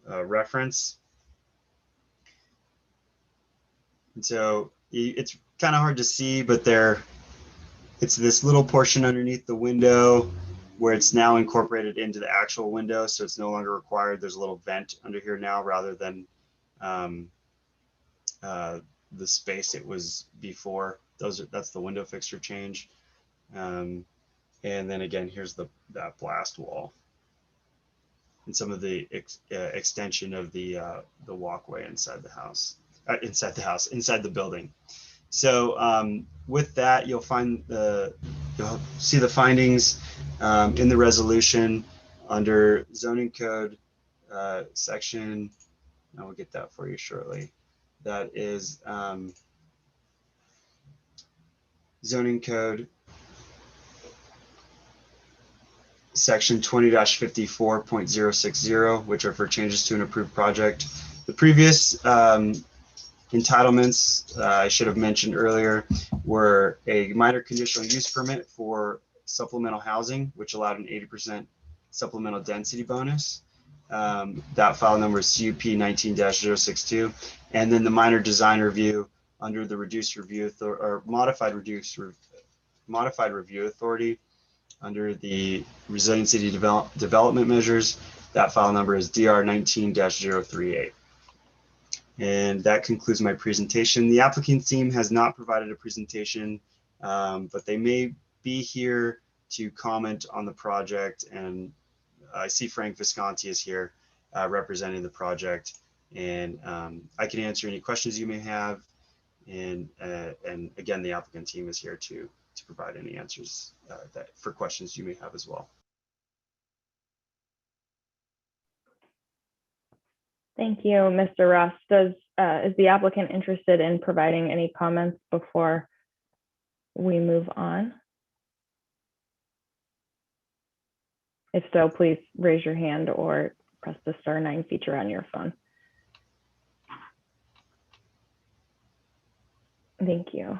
reference. And so it's kind of hard to see, but it's this little portion underneath the window where it's now incorporated into the actual window. So it's no longer required. There's a little vent under here now rather than the space it was before. That's the window fixture change. And then again, here's that blast wall and some of the extension of the walkway inside the house. Inside the building. So with that, you'll see the findings in the resolution under zoning code section. I will get that for you shortly. That is zoning code section 20-54.060, which are for changes to an approved project. The previous entitlements I should have mentioned earlier were a minor conditional use permit for supplemental housing, which allowed an 80% supplemental density bonus. That file number is CUP 19-062, and then the minor design review under the reduced review or modified review authority under the resiliency development measures. That file number is DR 19-038. And that concludes my presentation. The applicant team has not provided a presentation, but they may be here to comment on the project. And I see Frank Visconti is here representing the project. And I can answer any questions you may have. And again, the applicant team is here to provide any answers for questions you may have as well. Thank you, Mr. Ross. Is the applicant interested in providing any comments before we move on? If so, please raise your hand or press the *9 feature on your phone. Thank you.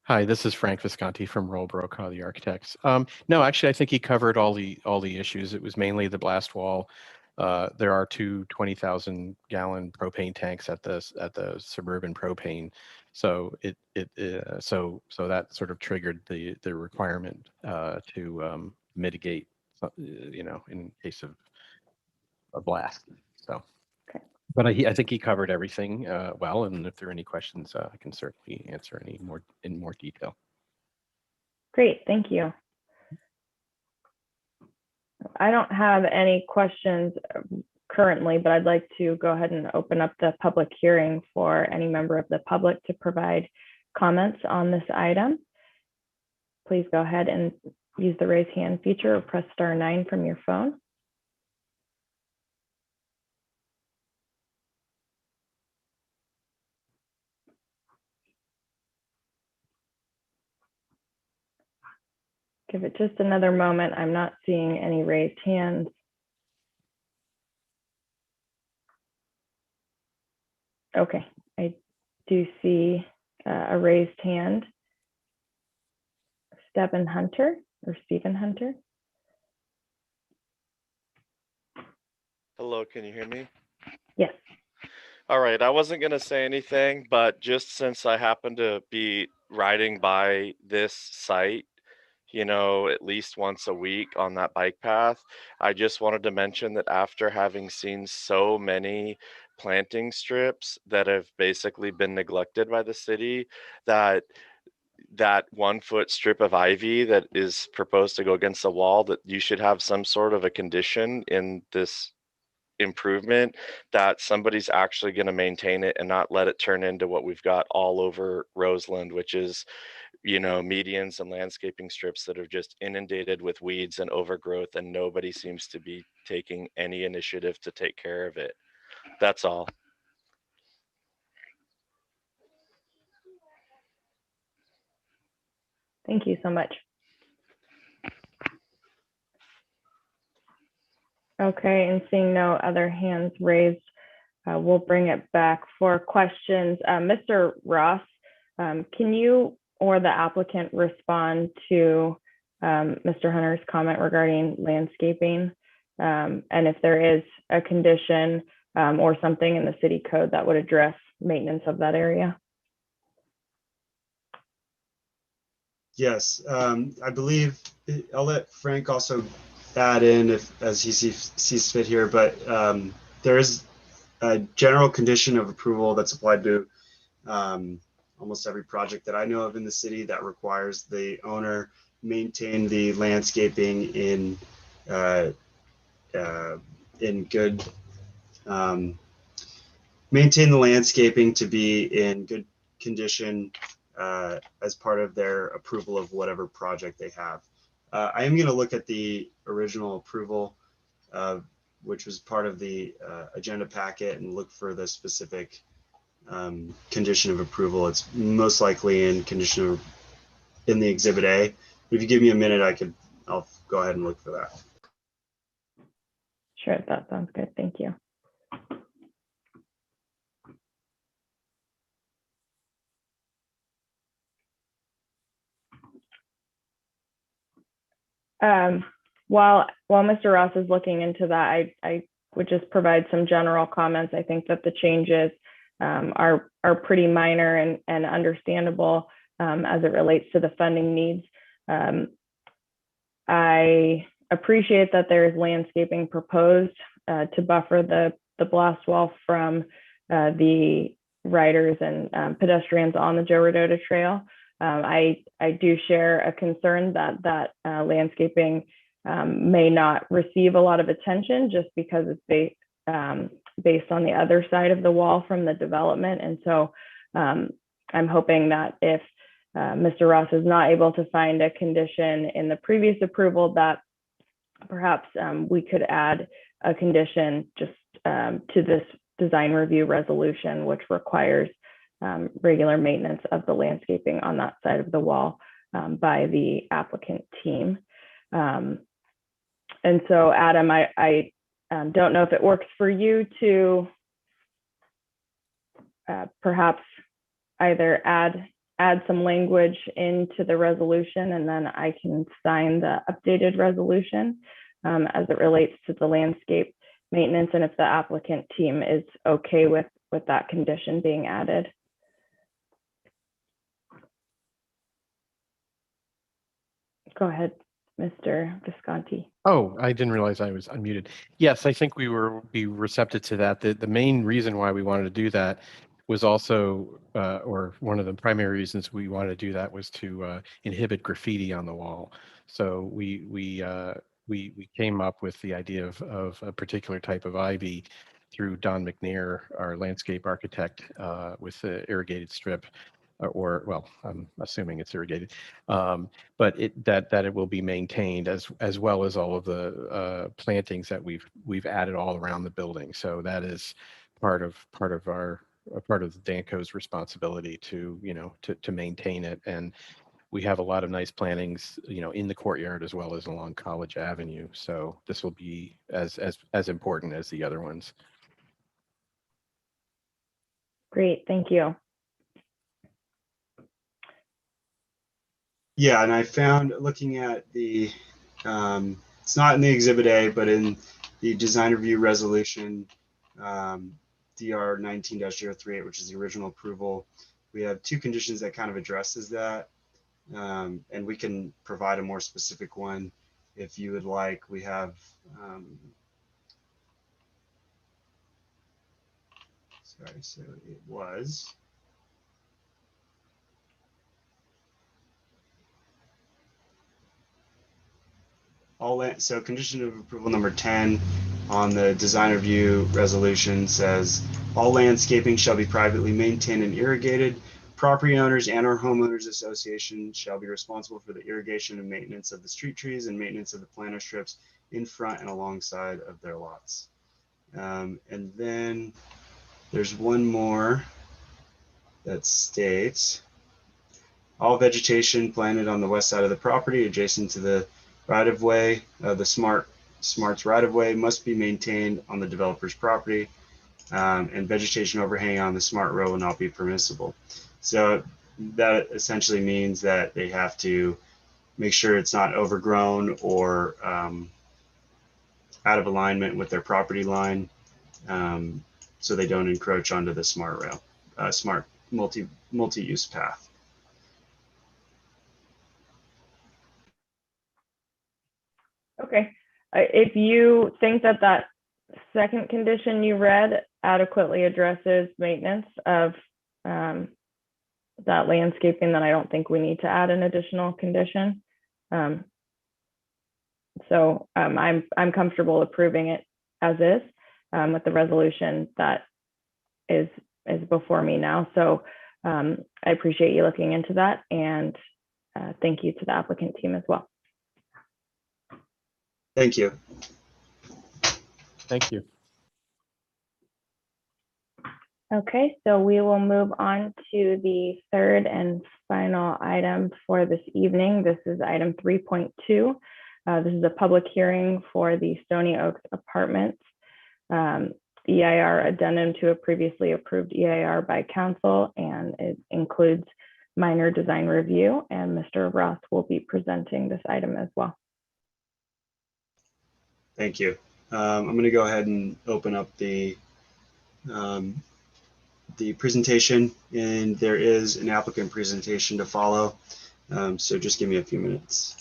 Hi, this is Frank Visconti from Rollbrook, the architects. No, actually, I think he covered all the issues. It was mainly the blast wall. There are two 20,000 gallon propane tanks at the suburban propane, so so that sort of triggered the requirement to mitigate, in case of a blast. So. But I think he covered everything well, and if there are any questions, I can certainly answer any in more detail. Great, thank you. I don't have any questions currently, but I'd like to go ahead and open up the public hearing for any member of the public to provide comments on this item. Please go ahead and use the raise hand feature or press *9 from your phone. Give it just another moment. I'm not seeing any raised hands. Okay, I do see a raised hand. Stephen Hunter. Hello, can you hear me? Yes. All right, I wasn't going to say anything, but just since I happen to be riding by this site, at least once a week on that bike path, I just wanted to mention that after having seen so many planting strips that have basically been neglected by the city, that 1 foot strip of ivy that is proposed to go against the wall, that you should have some sort of a condition in this improvement that somebody's actually going to maintain it and not let it turn into what we've got all over Roseland, which is medians and landscaping strips that are just inundated with weeds and overgrowth, and nobody seems to be taking any initiative to take care of it. That's all. Thank you so much. Okay, and seeing no other hands raised, we'll bring it back for questions. Mr. Ross, can you or the applicant respond to Mr. Hunter's comment regarding landscaping? And if there is a condition or something in the city code that would address maintenance of that area? Yes, I believe I'll let Frank also add in as he sees fit here, but there is a general condition of approval that's applied to almost every project that I know of in the city that requires the owner maintain the landscaping in good maintain the landscaping to be in good condition as part of their approval of whatever project they have. I am going to look at the original approval, which was part of the agenda packet, and look for the specific condition of approval. It's most likely in the Exhibit A. If you give me a minute, I'll go ahead and look for that. Sure, that sounds good. Thank you. While Mr. Ross is looking into that, I would just provide some general comments. I think that the changes are pretty minor and understandable as it relates to the funding needs. I appreciate that there is landscaping proposed to buffer the blast wall from the riders and pedestrians on the Joe Rodota Trail. I do share a concern that landscaping may not receive a lot of attention just because it's based on the other side of the wall from the development. And so I'm hoping that if Mr. Ross is not able to find a condition in the previous approval, that perhaps we could add a condition just to this design review resolution, which requires regular maintenance of the landscaping on that side of the wall by the applicant team. And so, Adam, I don't know if it works for you to perhaps either add some language into the resolution, and then I can sign the updated resolution as it relates to the landscape maintenance, and if the applicant team is okay with that condition being added. Go ahead, Mr. Visconti. Oh, I didn't realize I was unmuted. Yes, I think we will be receptive to that. The main reason why we wanted to do that was also, or one of the primary reasons we wanted to do that was to inhibit graffiti on the wall. So we came up with the idea of a particular type of ivy through Don McNair, our landscape architect, with the irrigated strip. Or well, I'm assuming it's irrigated, but that it will be maintained as well as all of the plantings that we've added all around the building. So that is part of the Danco's responsibility to to maintain it. And we have a lot of nice plantings in the courtyard as well as along College Avenue. So this will be as important as the other ones. Great, thank you. Yeah, and I found looking at the, it's not in the Exhibit A, but in the design review resolution, DR 19-038, which is the original approval, we have two conditions that kind of addresses that. And we can provide a more specific one if you would like. We have, sorry, so it was. So condition of approval number 10 on the design review resolution says, all landscaping shall be privately maintained and irrigated. Property owners and our homeowners association shall be responsible for the irrigation and maintenance of the street trees and maintenance of the planter strips in front and alongside of their lots. And then there's one more that states, all vegetation planted on the west side of the property adjacent to the right-of-way, the Smart's right-of-way must be maintained on the developer's property, and vegetation overhanging on the Smart road will not be permissible. So that essentially means that they have to make sure it's not overgrown or out of alignment with their property line, so they don't encroach onto the Smart rail, Smart multi-use path. Okay, if you think that second condition you read adequately addresses maintenance of that landscaping, then I don't think we need to add an additional condition. So I'm comfortable approving it as is with the resolution that is before me now. So I appreciate you looking into that, and thank you to the applicant team as well. Thank you. Thank you. Okay, so we will move on to the third and final item for this evening. This is item 3.2. This is a public hearing for the Stony Oaks Apartments EIR addendum to a previously approved EIR by council, and it includes minor design review, and Mr. Ross will be presenting this item as well. Thank you. I'm going to go ahead and open up the presentation, and there is an applicant presentation to follow. So just give me a few minutes.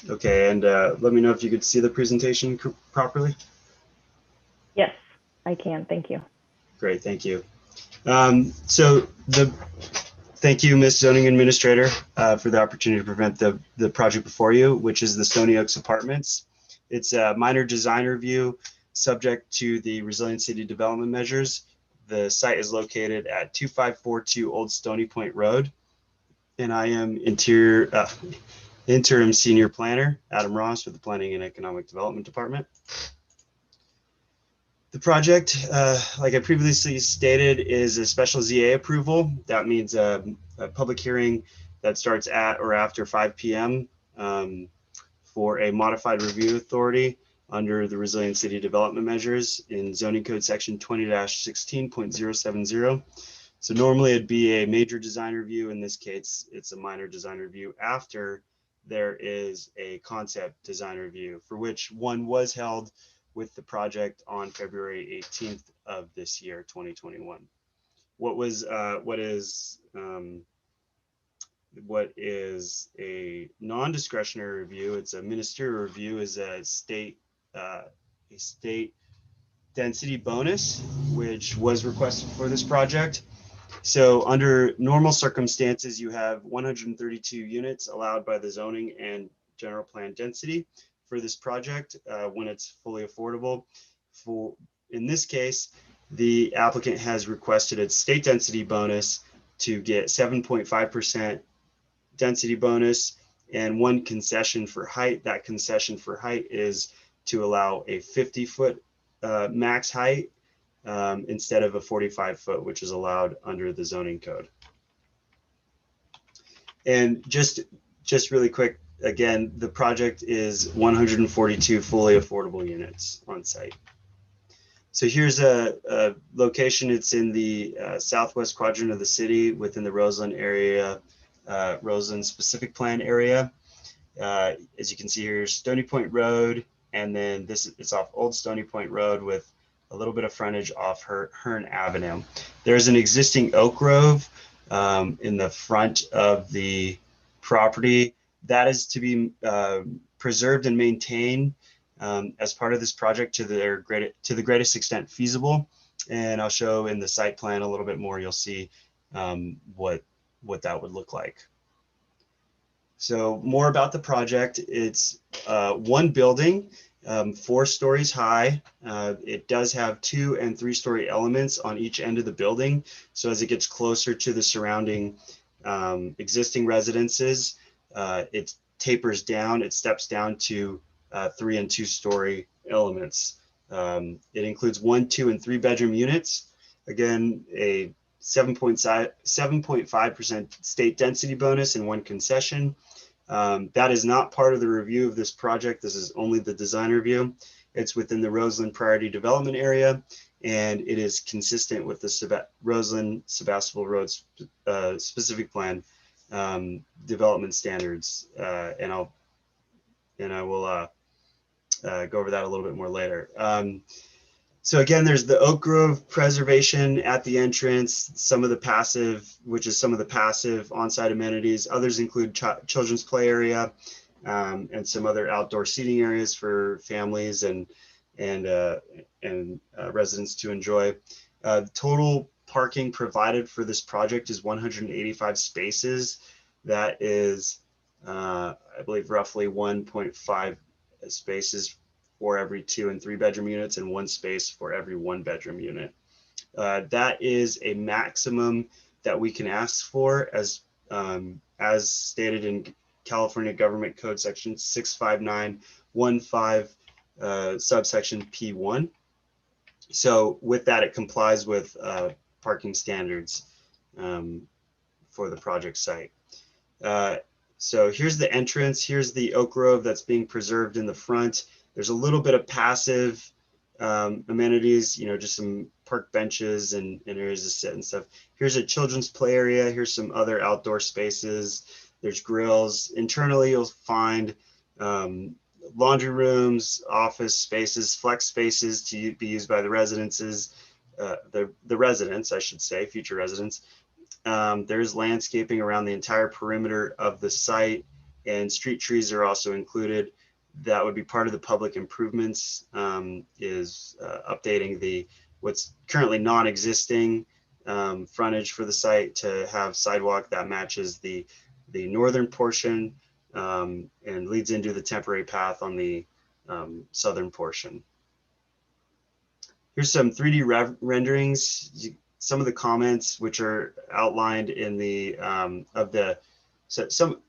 Okay, and let me know if you could see the presentation properly. Yes, I can. Thank you. Great, thank you. Thank you, Ms. Zoning Administrator, for the opportunity to present the project before you, which is the Stony Oaks Apartments. It's a minor design review subject to the Resilient City Development Measures. The site is located at 2542 Old Stony Point Road, and I am interim senior planner, Adam Ross, with the Planning and Economic Development Department. The project, like I previously stated, is a special ZA approval. That means a public hearing that starts at or after 5 p.m. For a modified review authority under the Resilient City Development Measures in Zoning Code Section 20-16.070. So normally it'd be a major design review. In this case, it's a minor design review after there is a concept design review, for which one was held with the project on February 18th of this year, 2021. What is a non-discretionary review? It's a ministerial review. Is a state density bonus, which was requested for this project. So under normal circumstances, you have 132 units allowed by the zoning and general plan density for this project when it's fully affordable. In this case, the applicant has requested a state density bonus to get 7.5% density bonus and one concession for height. That concession for height is to allow a 50-foot max height instead of a 45-foot, which is allowed under the zoning code. And just really quick, again, the project is 142 fully affordable units on site. So here's a location. It's in the southwest quadrant of the city within the Roseland area, Roseland specific plan area. As you can see here, Stony Point Road, and then it's off Old Stony Point Road with a little bit of frontage off Hearn Avenue. There's an existing oak grove in the front of the property that is to be preserved and maintained as part of this project to the greatest extent feasible. And I'll show in the site plan a little bit more. You'll see what that would look like. So more about the project. It's one building, 4 stories high. It does have 2- and 3-story elements on each end of the building. So as it gets closer to the surrounding existing residences, it tapers down. It steps down to 3- and 2-story elements. It includes 1, 2, and 3 bedroom units. Again, a 7.5% state density bonus and 1 concession. That is not part of the review of this project. This is only the design review. It's within the Roseland Priority Development Area, and it is consistent with the Roseland Sebastopol Roads specific plan development standards. And I will go over that a little bit more later. So again, there's the oak grove preservation at the entrance, some of the passive on-site amenities. Others include children's play area and some other outdoor seating areas for families and residents to enjoy. Total parking provided for this project is 185 spaces. That is, I believe, roughly 1.5 spaces for every 2- and 3-bedroom units and 1 space for every 1-bedroom unit. That is a maximum that we can ask for as stated in California Government Code Section 65915 subsection P1. So with that, it complies with parking standards for the project site. So here's the entrance. Here's the oak grove that's being preserved in the front. There's a little bit of passive amenities, just some park benches and areas to sit and stuff. Here's a children's play area. Here's some other outdoor spaces. There's grills. Internally, you'll find laundry rooms, office spaces, flex spaces to be used by the residences, the residents, I should say, future residents. There's landscaping around the entire perimeter of the site. and street trees are also included. That would be part of the public improvements, is updating the what's currently non-existing frontage for the site to have sidewalk that matches the northern portion and leads into the temporary path on the southern portion. Here's some 3D renderings. Some of the comments which are outlined in the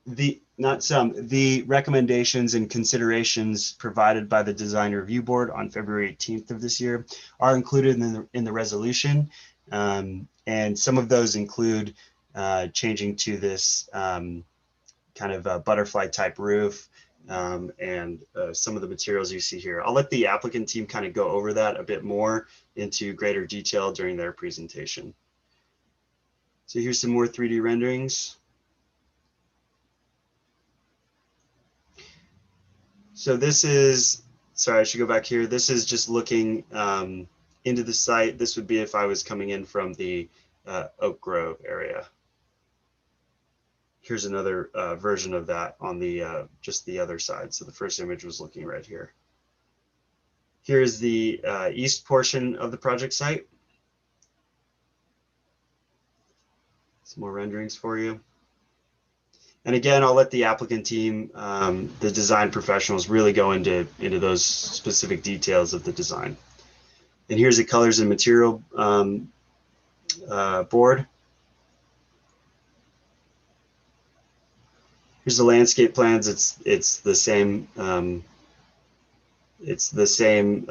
the recommendations and considerations provided by the Design Review Board on February 18th of this year are included in the resolution. And some of those include changing to this kind of a butterfly type roof, and some of the materials you see here. I'll let the applicant team kind of go over that a bit more into greater detail during their presentation. So here's some more 3D renderings. So this is, sorry, I should go back here. This is just looking into the site. This would be if I was coming in from the Oak Grove area. Here's another version of that on the just the other side. So the first image was looking right here. Here's the east portion of the project site. Some more renderings for you. And again, I'll let the applicant team, the design professionals, really go into those specific details of the design. And here's the colors and material board. Here's the landscape plans. It's the same. It's the same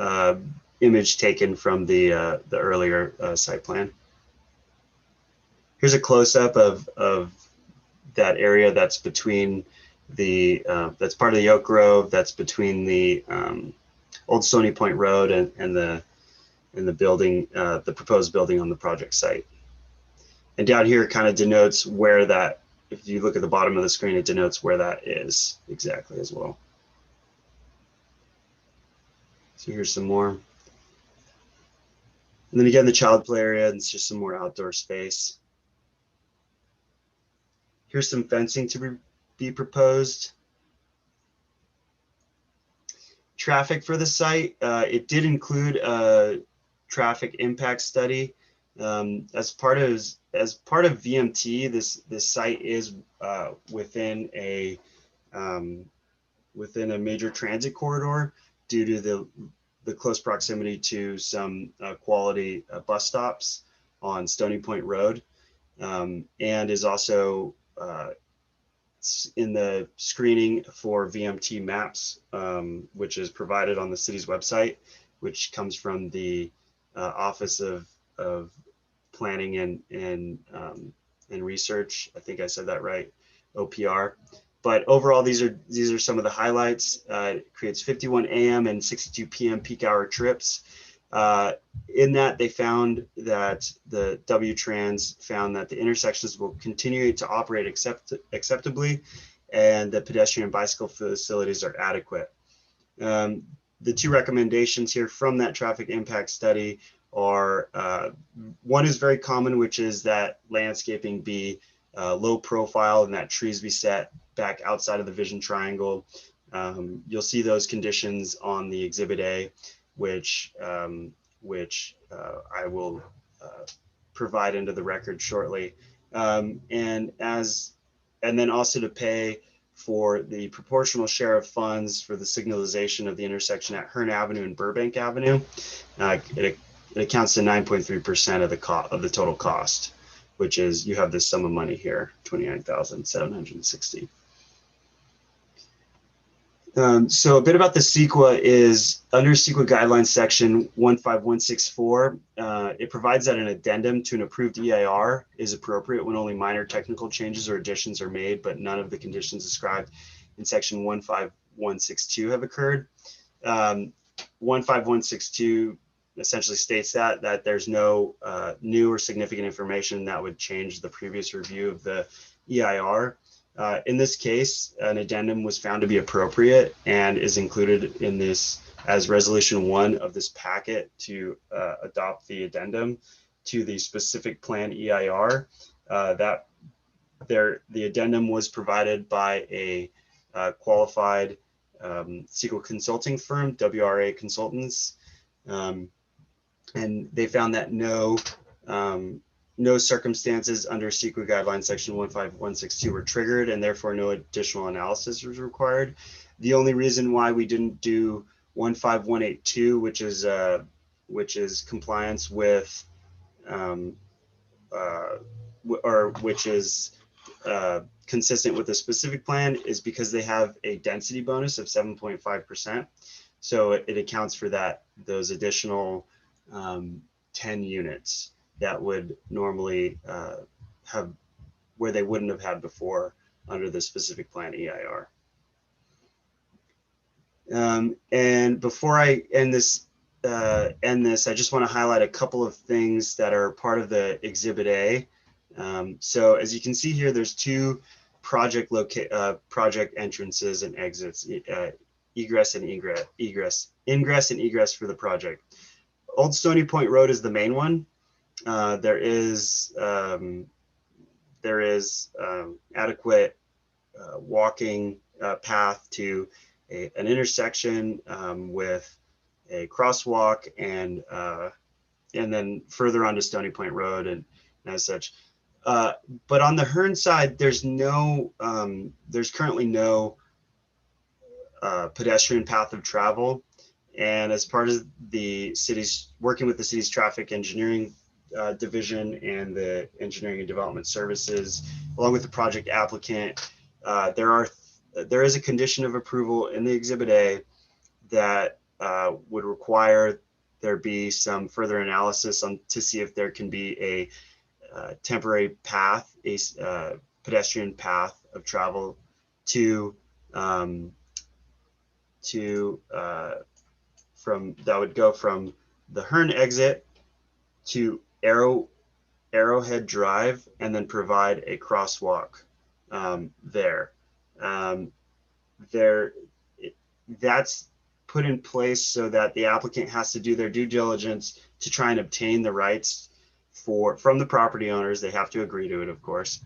image taken from the earlier site plan. Here's a close-up of that area that's between the that's part of the Oak Grove. That's between the old Stony Point Road and the building, the proposed building on the project site. And down here kind of denotes where that. If you look at the bottom of the screen, it denotes where that is exactly as well. So here's some more. And then again, the child play area, and it's just some more outdoor space. Here's some fencing to be proposed. Traffic for the site, it did include a traffic impact study. As part of VMT, this site is within a major transit corridor due to the close proximity to some quality bus stops on Stony Point Road, and is also in the screening for VMT maps, which is provided on the city's website, which comes from the Office of Planning and Research. I think I said that right, OPR. But overall, these are some of the highlights. It creates 51 AM and 62 PM peak hour trips. In that, they found that the W-Trans found that the intersections will continue to operate acceptably, and the pedestrian and bicycle facilities are adequate. The two recommendations here from that traffic impact study are, one is very common, which is that landscaping be low profile and that trees be set back outside of the vision triangle. You'll see those conditions on the Exhibit A, which I will provide into the record shortly. And then also to pay for the proportional share of funds for the signalization of the intersection at Hearn Avenue and Burbank Avenue. It accounts to 9.3% of the total cost, which is, you have this sum of money here, $29,760. So a bit about the Sequa is under Sequa guidelines section 15164. It provides that an addendum to an approved EIR is appropriate when only minor technical changes or additions are made, but none of the conditions described in section 15162 have occurred. 15162 essentially states that there's no new or significant information that would change the previous review of the EIR. In this case, an addendum was found to be appropriate and is included in this as resolution 1 of this packet to adopt the addendum to the specific plan EIR. The addendum was provided by a qualified Sequa consulting firm, WRA Consultants. And they found that no circumstances under Sequa guidelines section 15162 were triggered, and therefore no additional analysis was required. The only reason why we didn't do 15182, which is compliance with which is consistent with the specific plan, is because they have a density bonus of 7.5%. So it accounts for those additional 10 units that would normally have, where they wouldn't have had before under the specific plan EIR. And before I end this, I just want to highlight a couple of things that are part of the Exhibit A. So as you can see here, there's two project entrances and exits, ingress and egress for the project. Old Stony Point Road is the main one. There is adequate walking path to an intersection with a crosswalk, and then further on to Stony Point Road and as such. But on the Hearn side, there's currently no pedestrian path of travel. And as part of the city's working with the city's traffic engineering division and the engineering and development services, along with the project applicant, there is a condition of approval in the Exhibit A that would require there be some further analysis to see if there can be a temporary path, a pedestrian path of travel that would go from the Hearn exit to Arrowhead Drive, and then provide a crosswalk there. That's put in place so that the applicant has to do their due diligence to try and obtain the rights from the property owners. They have to agree to it, of course,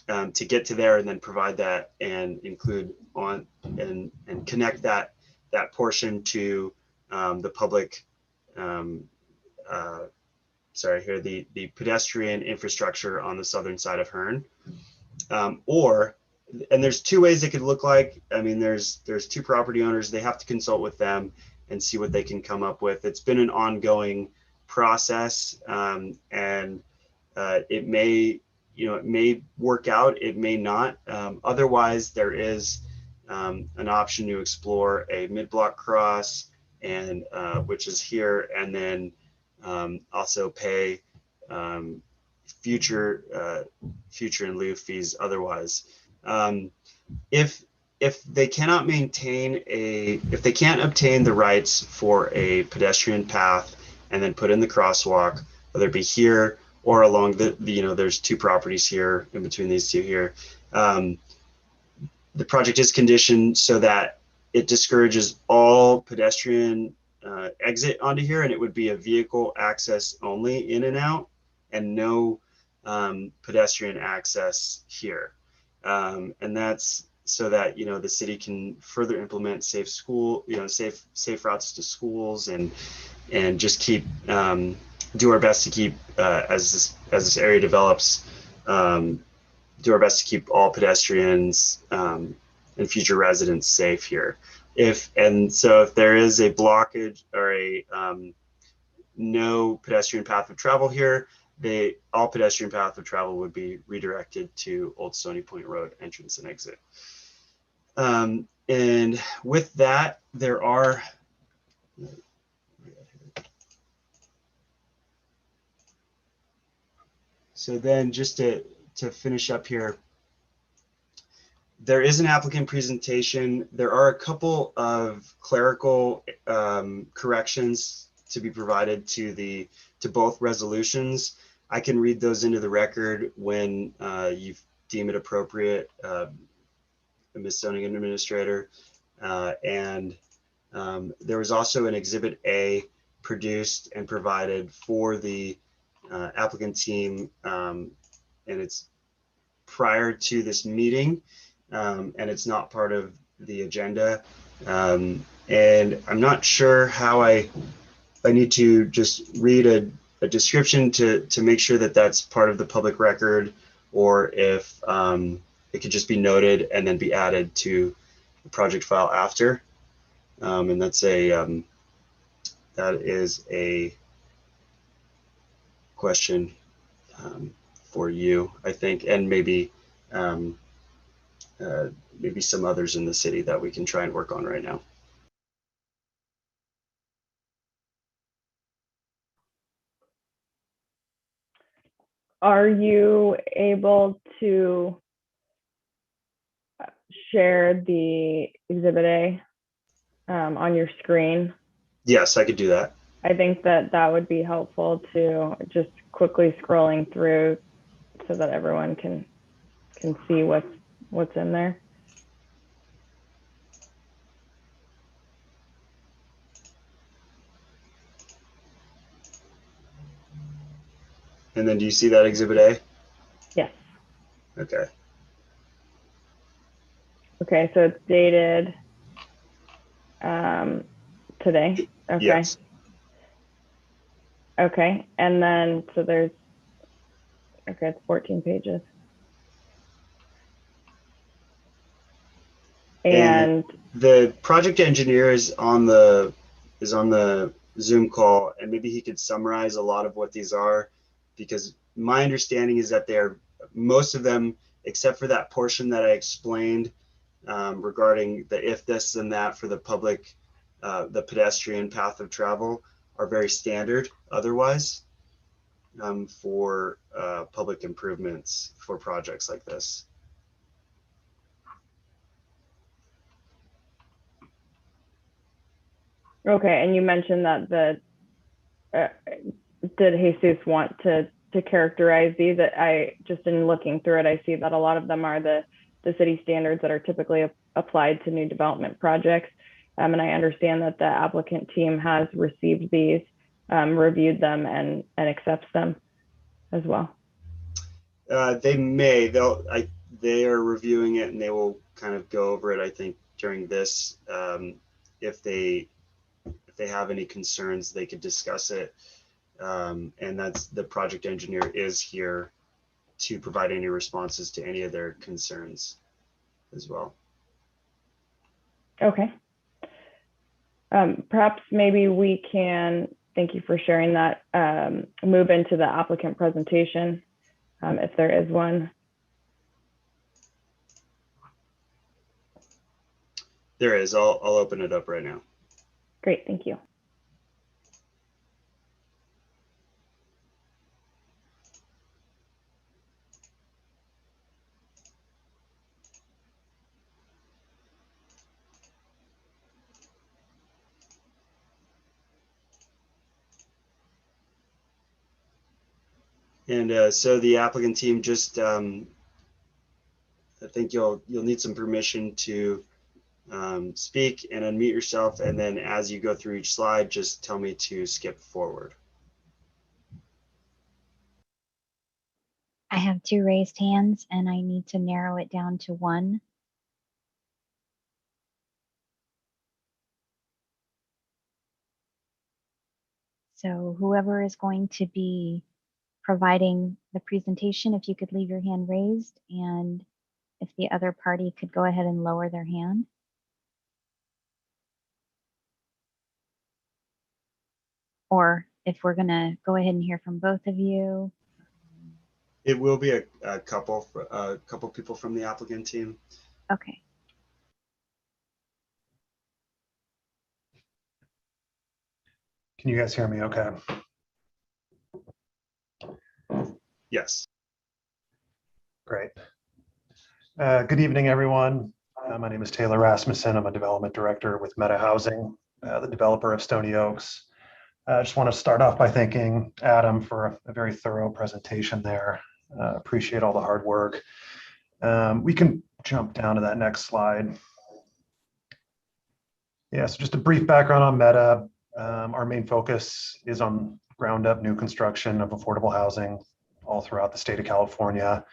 to get to there, and then provide that and include on and connect that portion to the public, the pedestrian infrastructure on the southern side of Hearn. And there's two ways it could look like. I mean, there's two property owners. They have to consult with them and see what they can come up with. It's been an ongoing process, and it may work out, it may not. Otherwise, there is an option to explore a mid-block cross, and which is here, and then also pay future in lieu fees otherwise. If they cannot if they can't obtain the rights for a pedestrian path and then put in the crosswalk, whether it be here or along there's two properties here in between these two here. The project is conditioned so that it discourages all pedestrian exit onto here, and it would be a vehicle access only in and out, and no pedestrian access here. And that's so that the city can further implement safe routes to schools, and just keep do our best to keep as this area develops, do our best to keep all pedestrians and future residents safe here. So if there is a blockage or a no pedestrian path of travel here, all pedestrian path of travel would be redirected to Old Stony Point Road entrance and exit. And with that, there are so then just to finish up here, there is an applicant presentation. There are a couple of clerical corrections to be provided to both resolutions. I can read those into the record when you deem it appropriate, Ms. Zoning Administrator. And there was also an Exhibit A produced and provided for the applicant team, and it's prior to this meeting. and it's not part of the agenda. And I'm not sure how I need to just read a description to make sure that that's part of the public record, or if it could just be noted and then be added to the project file after. And that's that is a question for you, I think, and maybe maybe some others in the city that we can try and work on right now. Are you able to share the Exhibit A on your screen? Yes, I could do that. I think that that would be helpful to just quickly scrolling through so that everyone can see what's in there. And then do you see that Exhibit A? Yes. Okay. Okay, so it's dated today. Okay. Yes. Okay, and then so there's, okay, it's 14 pages. And the project engineer is on the Zoom call, and maybe he could summarize a lot of what these are, because my understanding is that they're, most of them, except for that portion that I explained regarding the if this and that for the public, the pedestrian path of travel, are very standard otherwise for public improvements for projects like this. okay, and you mentioned that did Jesus want to characterize these? I just in looking through it, I see that a lot of them are the city standards that are typically applied to new development projects. And I understand that the applicant team has received these, reviewed them, and accepts them as well. They may. They are reviewing it, and they will kind of go over it, I think, during this. If they have any concerns, they could discuss it. And that's, the project engineer is here to provide any responses to any of their concerns as well. Okay. Perhaps maybe we can, thank you for sharing that, move into the applicant presentation, if there is one. There is. I'll open it up right now. Great, thank you. And so the applicant team, just I think you'll need some permission to speak and unmute yourself, and then as you go through each slide, just tell me to skip forward. I have 2 raised hands and I need to narrow it down to 1. So whoever is going to be providing the presentation, if you could leave your hand raised, and if the other party could go ahead and lower their hand. Or if we're gonna go ahead and hear from both of you. It will be a couple people from the applicant team. Okay. Can you guys hear me okay? Yes. Great. Good evening, everyone. My name is Taylor Rasmussen. I'm a development director with Meta Housing, the developer of Stony Oaks. I just want to start off by thanking Adam for a very thorough presentation there. Appreciate all the hard work. We can jump down to that next slide. Yeah, so just a brief background on Meta. Our main focus is on ground up new construction of affordable housing all throughout the state of California.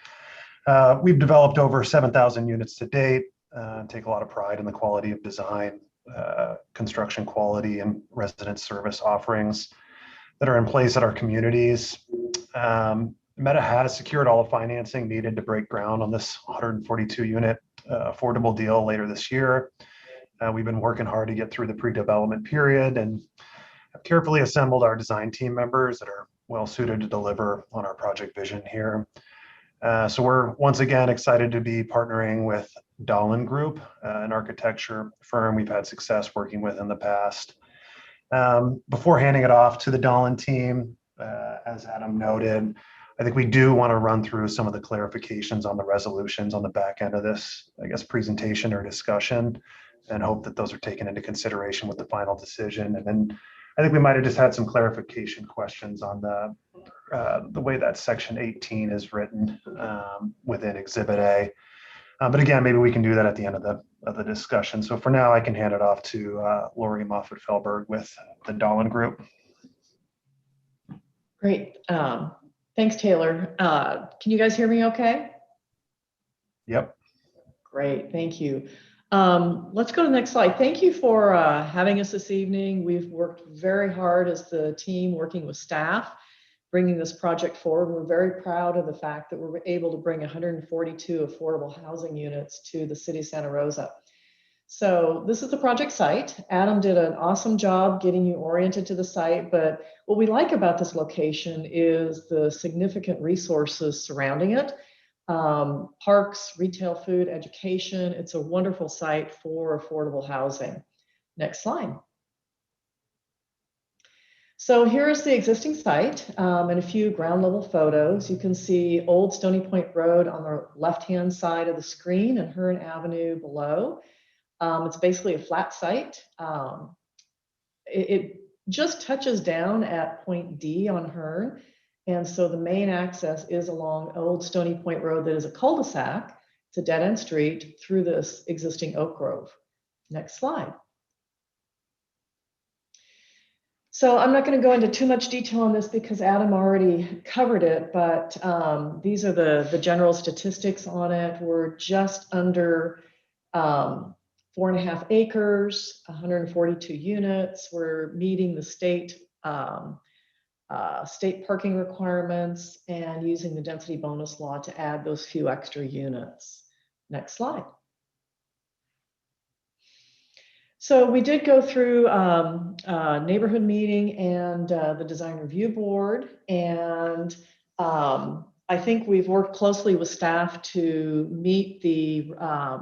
We've developed over 7,000 units to date, take a lot of pride in the quality of design, construction quality, and resident service offerings that are in place at our communities. Meta has secured all the financing needed to break ground on this 142 unit affordable deal later this year. We've been working hard to get through the pre-development period and have carefully assembled our design team members that are well suited to deliver on our project vision here. So we're once again excited to be partnering with Dahlin Group, an architecture firm we've had success working with in the past. Before handing it off to the Dahlin team, as Adam noted, I think we do want to run through some of the clarifications on the resolutions on the back end of this, I guess, presentation or discussion, and hope that those are taken into consideration with the final decision. And then I think we might have just had some clarification questions on the way that section 18 is written within Exhibit A. But again, maybe we can do that at the end of the discussion. So for now, I can hand it off to Lori Moffett-Felberg with the Dahlin Group. Great. Thanks, Taylor. Can you guys hear me okay? Yep. Great, thank you. Let's go to the next slide. Thank you for having us this evening. We've worked very hard as the team working with staff, bringing this project forward. We're very proud of the fact that we're able to bring 142 affordable housing units to the city of Santa Rosa. So this is the project site. Adam did an awesome job getting you oriented to the site, but what we like about this location is the significant resources surrounding it. Parks, retail, food, education. It's a wonderful site for affordable housing. Next slide. So here's the existing site and a few ground level photos. You can see Old Stony Point Road on the left-hand side of the screen and Hearn Avenue below. It's basically a flat site. It just touches down at point D on Hearn. And so the main access is along Old Stony Point Road that is a cul-de-sac. It's a dead-end street through this existing oak grove. Next slide. So I'm not going to go into too much detail on this because Adam already covered it, but these are the general statistics on it. We're just under 4.5 acres, 142 units. We're meeting the state parking requirements and using the density bonus law to add those few extra units. Next slide. So we did go through a neighborhood meeting and the design review board, and I think we've worked closely with staff to meet the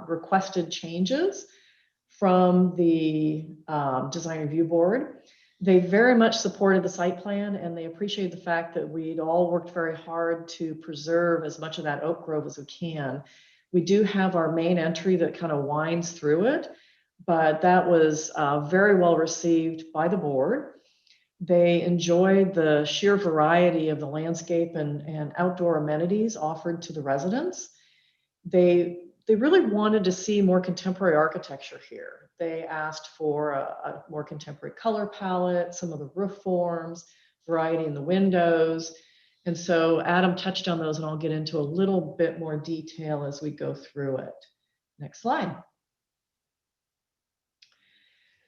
requested changes from the design review board. They very much supported the site plan, and they appreciate the fact that we'd all worked very hard to preserve as much of that oak grove as we can. We do have our main entry that kind of winds through it, but that was very well received by the board. They enjoyed the sheer variety of the landscape and outdoor amenities offered to the residents. They really wanted to see more contemporary architecture here. They asked for a more contemporary color palette, some of the roof forms, variety in the windows. And so Adam touched on those, and I'll get into a little bit more detail as we go through it. Next slide.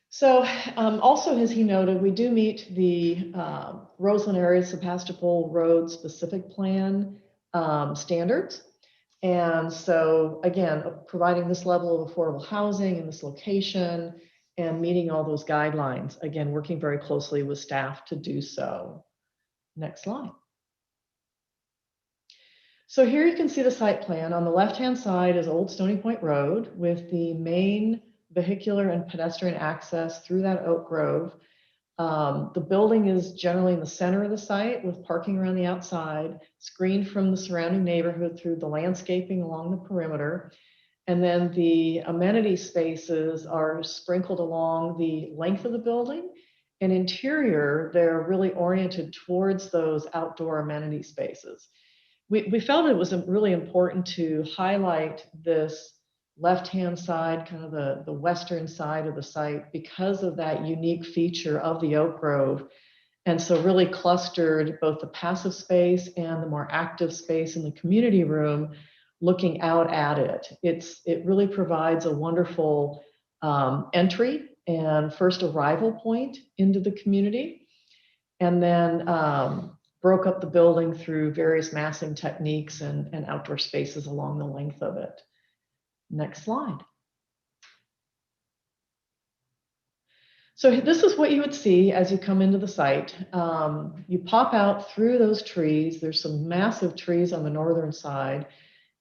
So also, as he noted, we do meet the Roseland area Sebastopol Road specific plan standards. And so again, providing this level of affordable housing in this location and meeting all those guidelines, again, working very closely with staff to do so. Next slide. So here you can see the site plan. On the left-hand side is Old Stony Point Road with the main vehicular and pedestrian access through that oak grove. The building is generally in the center of the site with parking around the outside, screened from the surrounding neighborhood through the landscaping along the perimeter. And then the amenity spaces are sprinkled along the length of the building. And interior, they're really oriented towards those outdoor amenity spaces. We felt it was really important to highlight this left-hand side, kind of the western side of the site, because of that unique feature of the oak grove. And so really clustered both the passive space and the more active space in the community room looking out at it. It really provides a wonderful entry and first arrival point into the community, and then broke up the building through various massing techniques and outdoor spaces along the length of it. Next slide. So this is what you would see as you come into the site. You pop out through those trees. There's some massive trees on the northern side,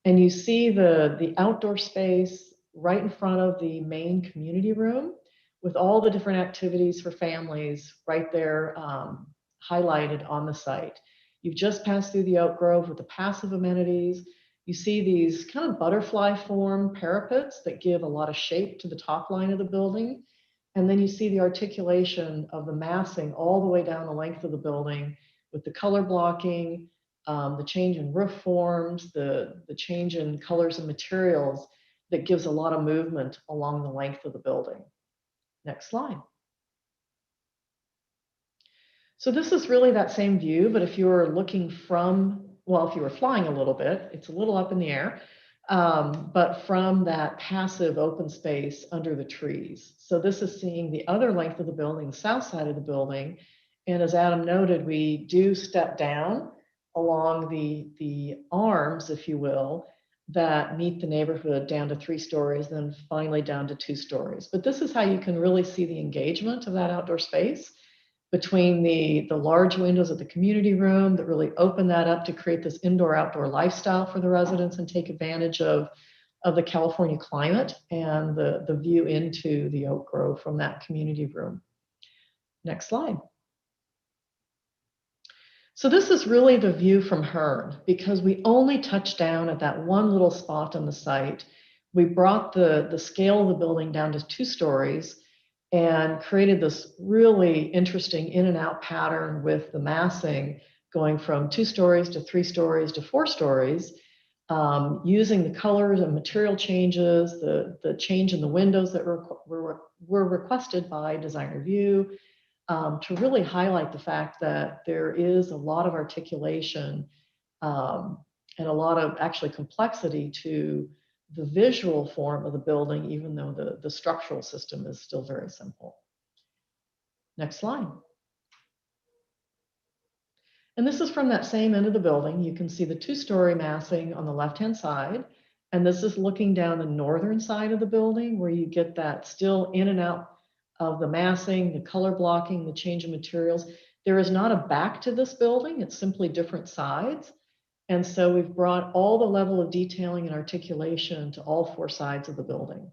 and you see the outdoor space right in front of the main community room with all the different activities for families right there highlighted on the site. You've just passed through the oak grove with the passive amenities. You see these kind of butterfly form parapets that give a lot of shape to the top line of the building. And then you see the articulation of the massing all the way down the length of the building with the color blocking, the change in roof forms, the change in colors and materials that gives a lot of movement along the length of the building. Next slide. So this is really that same view, but if you were looking from, well, if you were flying a little bit, it's a little up in the air, but from that passive open space under the trees. So this is seeing the other length of the building, the south side of the building. And as Adam noted, we do step down along the arms, if you will, that meet the neighborhood down to 3 stories, then finally down to 2 stories. But this is how you can really see the engagement of that outdoor space between the large windows of the community room that really open that up to create this indoor-outdoor lifestyle for the residents and take advantage of the California climate and the view into the oak grove from that community room. Next slide. So this is really the view from Hearn, because we only touched down at that one little spot on the site. We brought the scale of the building down to 2 stories and created this really interesting in and out pattern with the massing going from 2 stories to 3 stories to 4 stories, using the colors and material changes, the change in the windows that were requested by design review, to really highlight the fact that there is a lot of articulation and a lot of actually complexity to the visual form of the building, even though the structural system is still very simple. Next slide. And this is from that same end of the building. You can see the 2-story massing on the left-hand side. And this is looking down the northern side of the building where you get that still in and out of the massing, the color blocking, the change in materials. There is not a back to this building. It's simply different sides. And so we've brought all the level of detailing and articulation to all 4 sides of the building.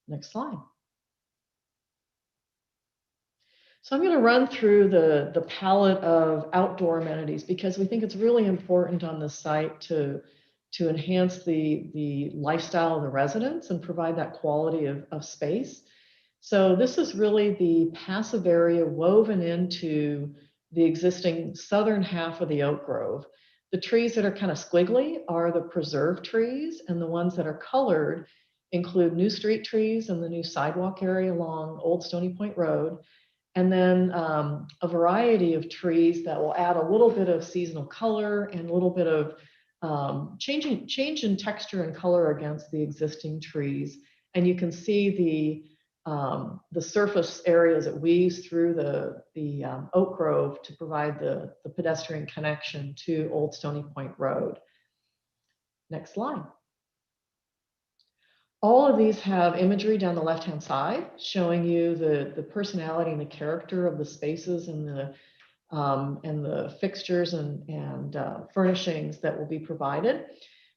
Next slide. So I'm going to run through the palette of outdoor amenities because we think it's really important on this site to enhance the lifestyle of the residents and provide that quality of space. So this is really the passive area woven into the existing southern half of the oak grove. The trees that are kind of squiggly are the preserved trees, and the ones that are colored include new street trees and the new sidewalk area along Old Stony Point Road, and then a variety of trees that will add a little bit of seasonal color and a little bit of change in texture and color against the existing trees. And you can see the surface areas that weaves through the oak grove to provide the pedestrian connection to Old Stony Point Road. Next slide. All of these have imagery down the left-hand side showing you the personality and the character of the spaces and the fixtures and furnishings that will be provided.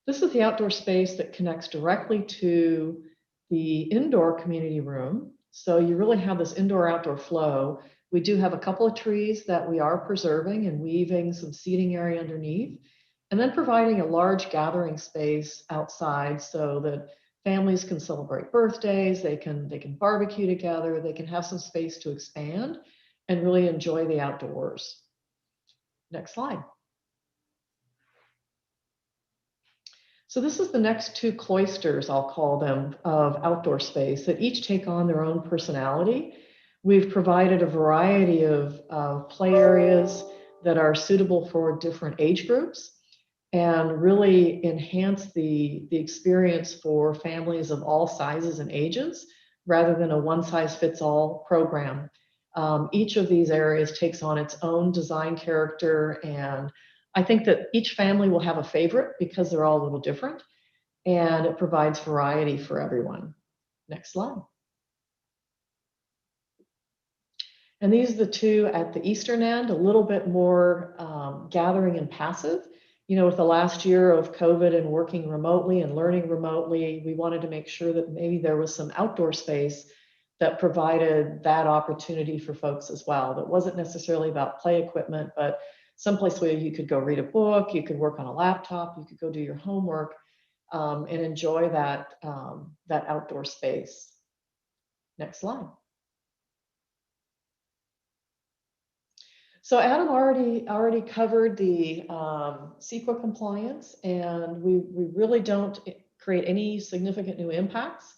This is the outdoor space that connects directly to the indoor community room. So you really have this indoor-outdoor flow. We do have a couple of trees that we are preserving and weaving some seating area underneath, and then providing a large gathering space outside so that families can celebrate birthdays, they can barbecue together, they can have some space to expand and really enjoy the outdoors. Next slide. So this is the next 2 cloisters, I'll call them, of outdoor space that each take on their own personality. We've provided a variety of play areas that are suitable for different age groups. and really enhance the experience for families of all sizes and ages, rather than a one-size-fits-all program. Each of these areas takes on its own design character, and I think that each family will have a favorite because they're all a little different, and it provides variety for everyone. Next slide. And these are the two at the eastern end, a little bit more gathering and passive. You know, with the last year of COVID and working remotely and learning remotely, we wanted to make sure that maybe there was some outdoor space that provided that opportunity for folks as well. That wasn't necessarily about play equipment, but someplace where you could go read a book, you could work on a laptop, you could go do your homework, and enjoy that, that outdoor space. Next slide. So Adam already covered the Sequa compliance, and we really don't create any significant new impacts.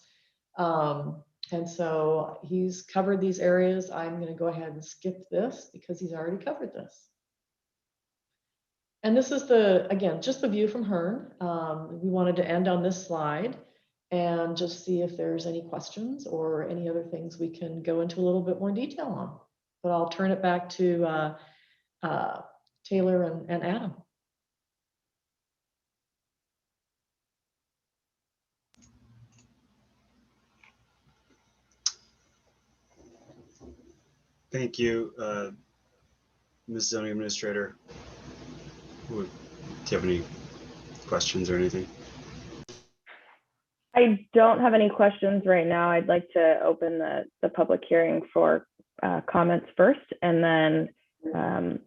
And so he's covered these areas. I'm going to go ahead and skip this because he's already covered this. And this is again, just the view from Hearn. We wanted to end on this slide and just see if there's any questions or any other things we can go into a little bit more detail on. But I'll turn it back to Taylor and Adam. Thank you, Ms. Zoning Administrator. Do you have any questions or anything? I don't have any questions right now. I'd like to open the public hearing for comments first, and then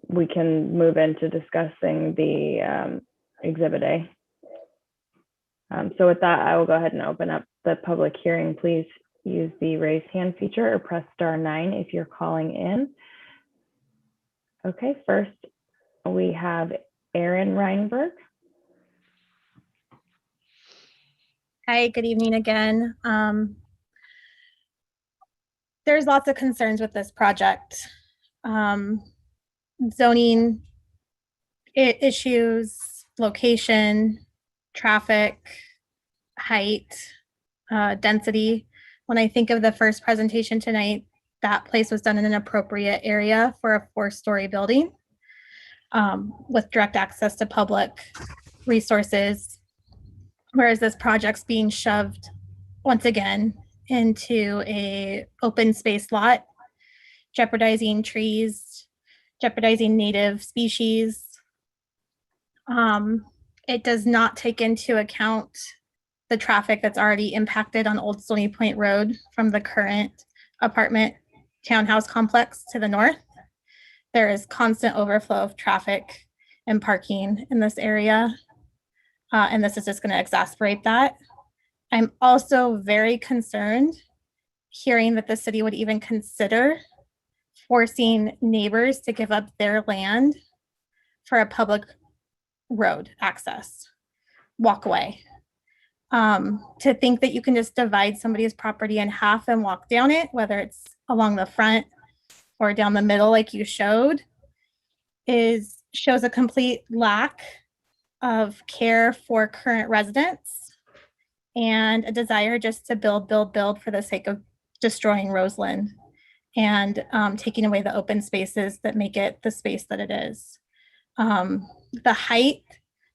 we can move into discussing the Exhibit A. So with that, I will go ahead and open up the public hearing. Please use the raise hand feature or press *9 if you're calling in. Okay, first we have Erin Reinberg. Hi, good evening again. There's lots of concerns with this project. Zoning issues, location, traffic, height, density. When I think of the first presentation tonight, that place was done in an appropriate area for a 4-story building with direct access to public resources. Whereas this project's being shoved once again into a open space lot, jeopardizing trees, jeopardizing native species. It does not take into account the traffic that's already impacted on Old Stony Point Road from the current apartment townhouse complex to the north. There is constant overflow of traffic and parking in this area. And this is just going to exacerbate that. I'm also very concerned hearing that the city would even consider forcing neighbors to give up their land for a public road access, walkway. To think that you can just divide somebody's property in half and walk down it, whether it's along the front or down the middle like you showed, shows a complete lack of care for current residents and a desire just to build for the sake of destroying Roseland and taking away the open spaces that make it the space that it is. The height,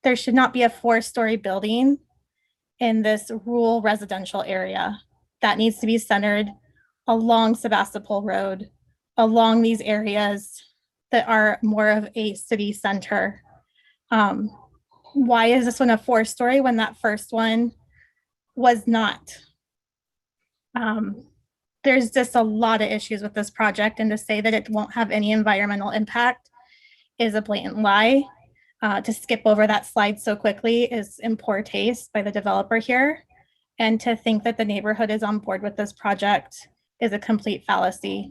there should not be a 4-story building in this rural residential area. That needs to be centered along Sebastopol Road, along these areas that are more of a city center. Why is this one a 4-story when that first one was not? There's just a lot of issues with this project, and to say that it won't have any environmental impact is a blatant lie. To skip over that slide so quickly is in poor taste by the developer here. And to think that the neighborhood is on board with this project is a complete fallacy.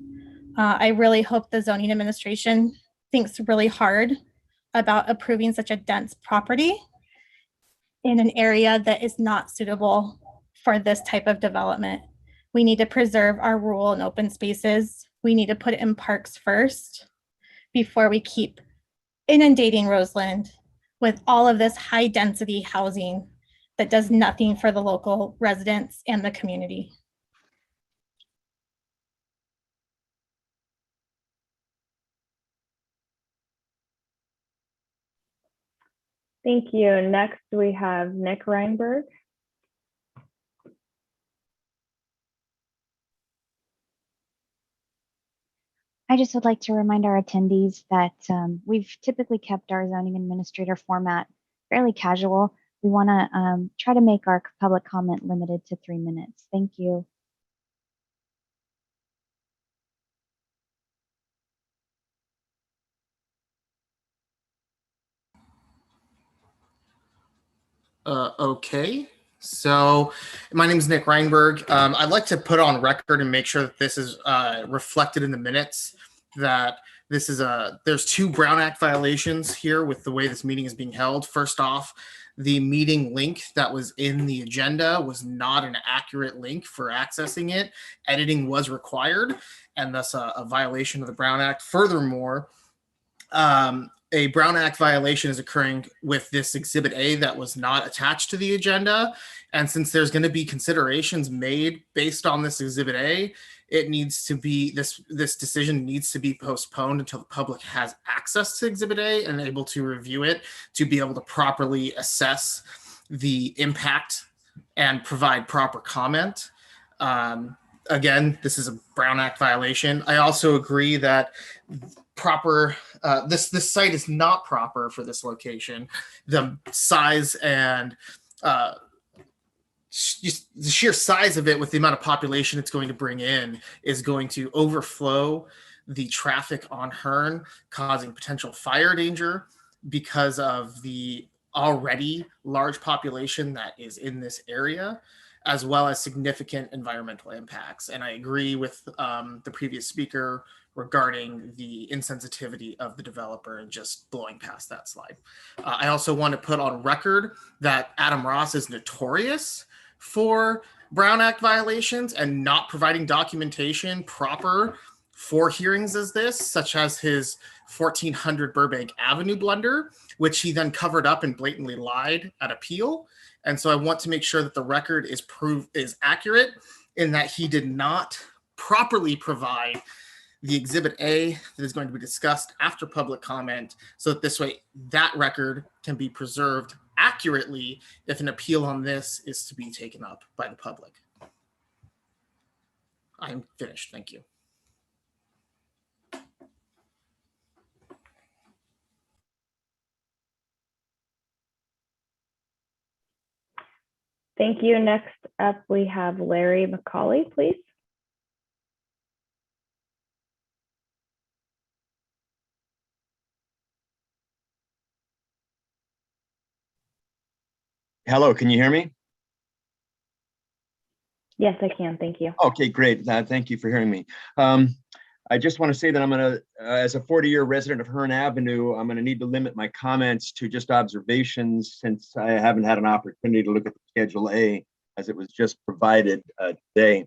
I really hope the zoning administration thinks really hard about approving such a dense property in an area that is not suitable for this type of development. We need to preserve our rural and open spaces. We need to put it in parks first before we keep inundating Roseland with all of this high density housing that does nothing for the local residents and the community. Thank you. Next, we have Nick Reinberg. I just would like to remind our attendees that we've typically kept our zoning administrator format fairly casual. We want to try to make our public comment limited to 3 minutes. Thank you. Okay, so my name is Nick Reinberg. I'd like to put on record and make sure that this is reflected in the minutes that this is there's 2 Brown Act violations here with the way this meeting is being held. First off, the meeting link that was in the agenda was not an accurate link for accessing it. Editing was required, and thus a violation of the Brown Act. Furthermore, a Brown Act violation is occurring with this Exhibit A that was not attached to the agenda. And since there's going to be considerations made based on this Exhibit A, it needs to be, this decision needs to be postponed until the public has access to Exhibit A and able to review it to be able to properly assess the impact and provide proper comment. Again, this is a Brown Act violation. I also agree that this site is not proper for this location. The size and just the sheer size of it with the amount of population it's going to bring in is going to overflow the traffic on Hearn, causing potential fire danger because of the already large population that is in this area, as well as significant environmental impacts. And I agree with the previous speaker regarding the insensitivity of the developer and just blowing past that slide. I also want to put on record that Adam Ross is notorious for Brown Act violations and not providing documentation proper for hearings as this, such as his 1400 Burbank Avenue blunder, which he then covered up and blatantly lied at appeal. And so I want to make sure that the record is accurate in that he did not properly provide the Exhibit A that is going to be discussed after public comment, so that this way that record can be preserved accurately if an appeal on this is to be taken up by the public. I'm finished. Thank you. Thank you. Next up, we have Larry Mccauley, please. Hello, can you hear me? Yes, I can. Thank you. Okay, great. Thank you for hearing me. I just want to say that I'm going to, as a 40-year resident of Hearn Avenue, I'm going to need to limit my comments to just observations since I haven't had an opportunity to look at the Schedule A as it was just provided today.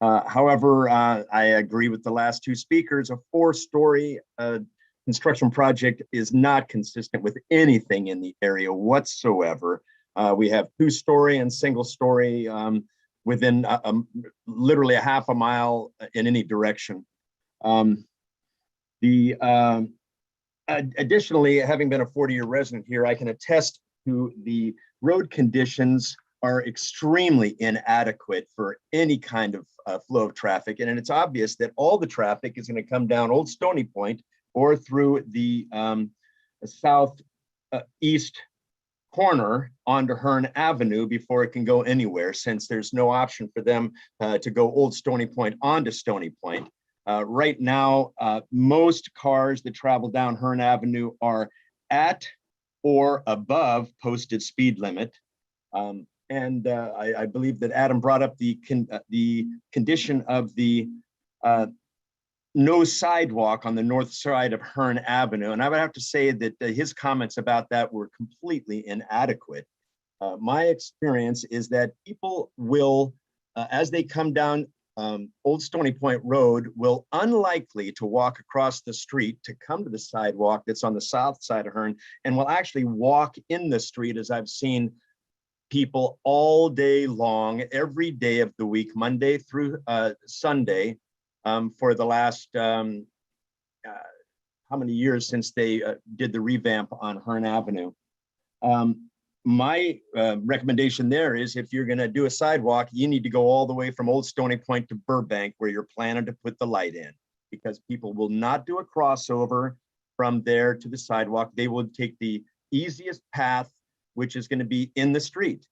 However, I agree with the last 2 speakers. A 4-story construction project is not consistent with anything in the area whatsoever. We have 2-story and single-story within literally a half a mile in any direction. Additionally, having been a 40-year resident here, I can attest to the road conditions are extremely inadequate for any kind of flow of traffic. And it's obvious that all the traffic is going to come down Old Stony Point or through the southeast corner onto Hearn Avenue before it can go anywhere, since there's no option for them to go Old Stony Point onto Stony Point. Right now, most cars that travel down Hearn Avenue are at or above posted speed limit. I believe that Adam brought up the condition of the no sidewalk on the north side of Hearn Avenue. And I would have to say that his comments about that were completely inadequate. My experience is that people will, as they come down Old Stony Point Road will unlikely to walk across the street to come to the sidewalk that's on the south side of Hearn, and will actually walk in the street, as I've seen people all day long, every day of the week, Monday through Sunday, for the last how many years since they did the revamp on Hearn Avenue. My recommendation there is, if you're going to do a sidewalk, you need to go all the way from Old Stony Point to Burbank, where you're planning to put the light in, because people will not do a crossover from there to the sidewalk. They will take the easiest path, which is going to be in the street,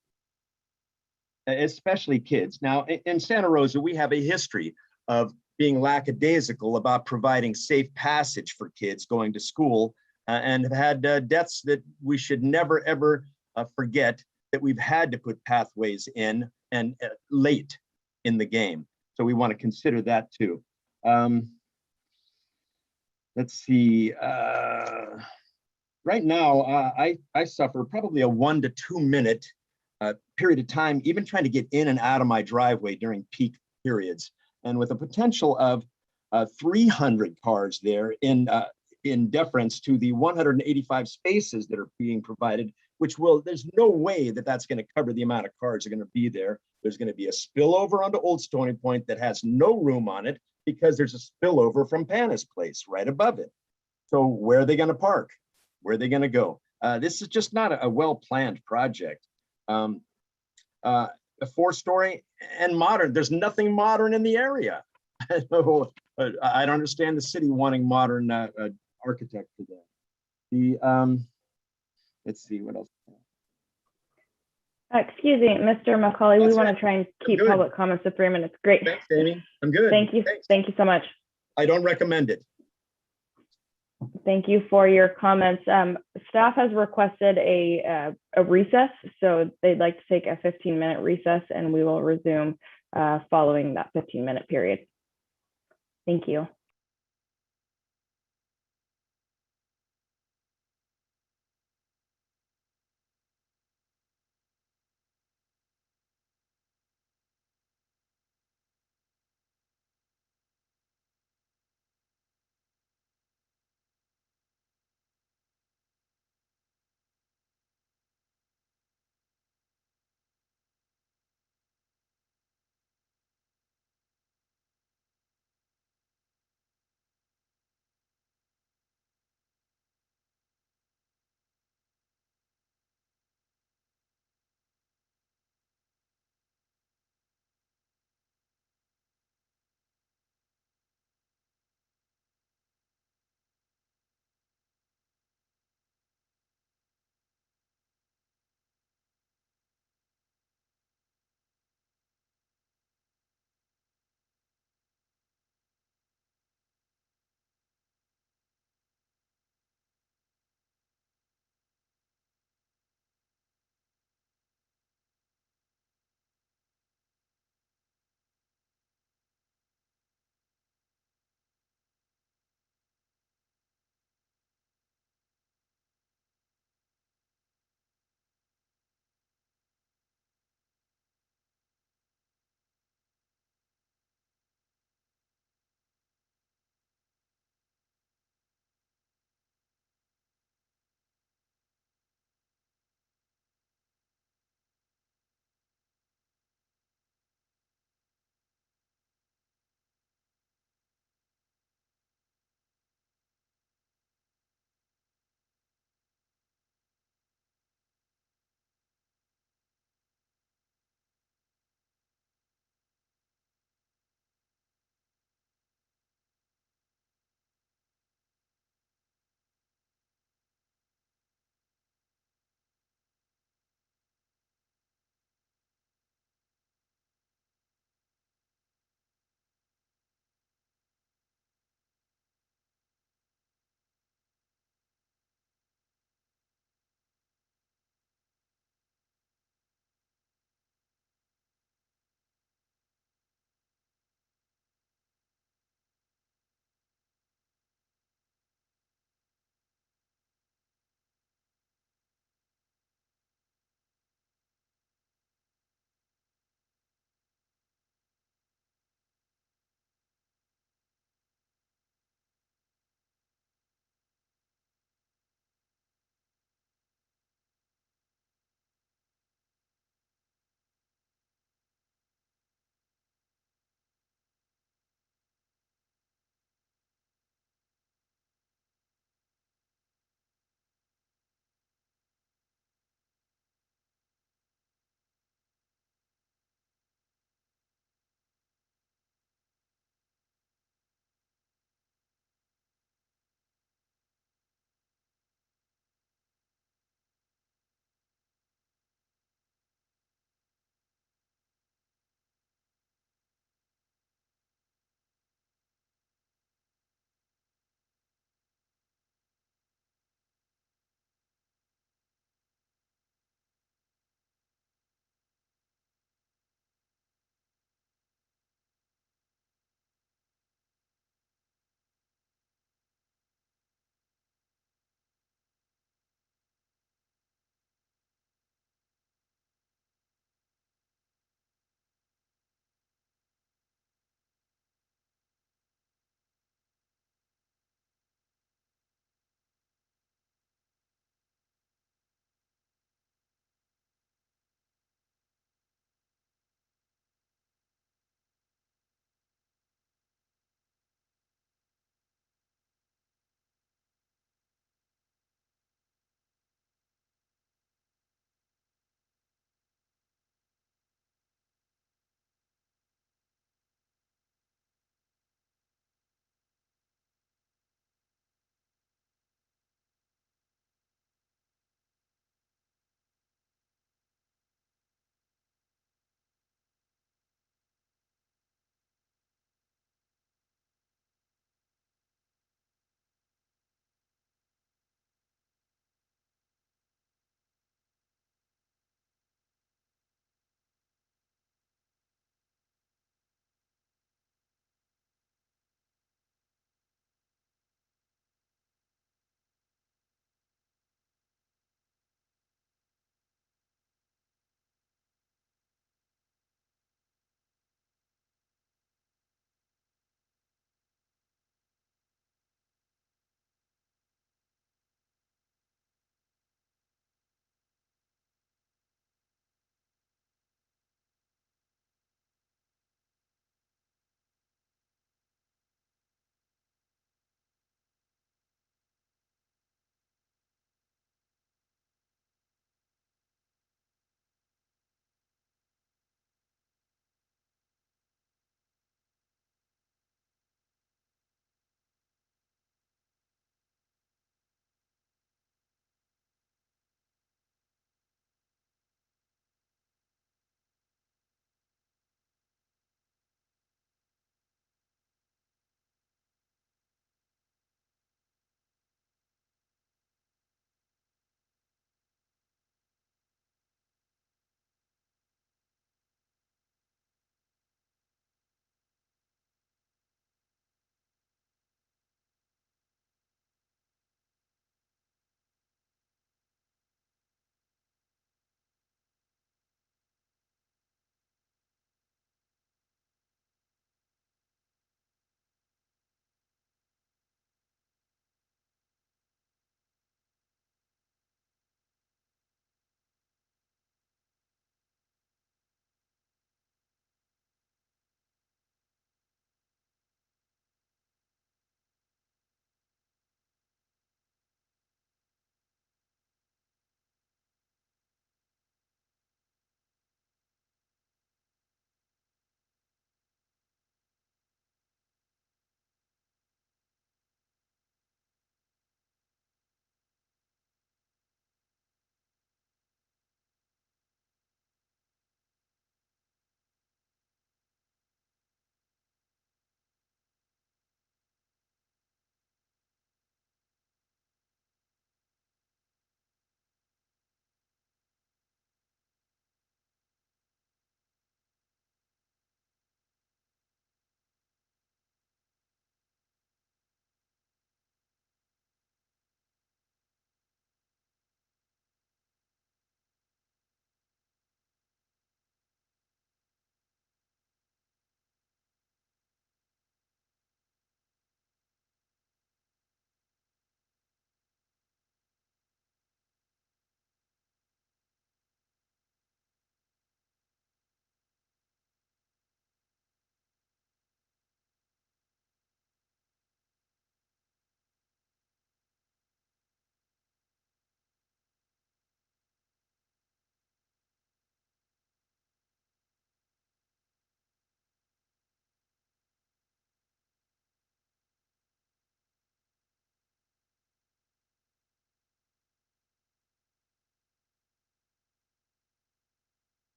especially kids. Now, in Santa Rosa, we have a history of being lackadaisical about providing safe passage for kids going to school, and have had deaths that we should never, ever forget, that we've had to put pathways in, and late in the game. So we want to consider that too. Let's see. Right now, I suffer probably a 1 to 2 minute period of time, even trying to get in and out of my driveway during peak periods. And with a potential of 300 cars there, in deference to the 185 spaces that are being provided, which there's no way that that's going to cover the amount of cars that are going to be there. There's going to be a spillover onto Old Stony Point that has no room on it, because there's a spillover from Panna's place right above it. So where are they going to park? Where are they going to go? This is just not a well-planned project. A 4-story and modern. There's nothing modern in the area. I don't understand the city wanting modern architecture there. Let's see what else. Excuse me, Mr. Mccauley, we That's want it. to try and I'm keep good. public comments to 3 minutes. Great. Thanks, Amy. I'm good. Thank you. Thanks. Thank you so much. I don't recommend it. Thank you for your comments. Staff has requested a recess, so they'd like to take a 15-minute recess, and we will resume following that 15-minute period. Thank you.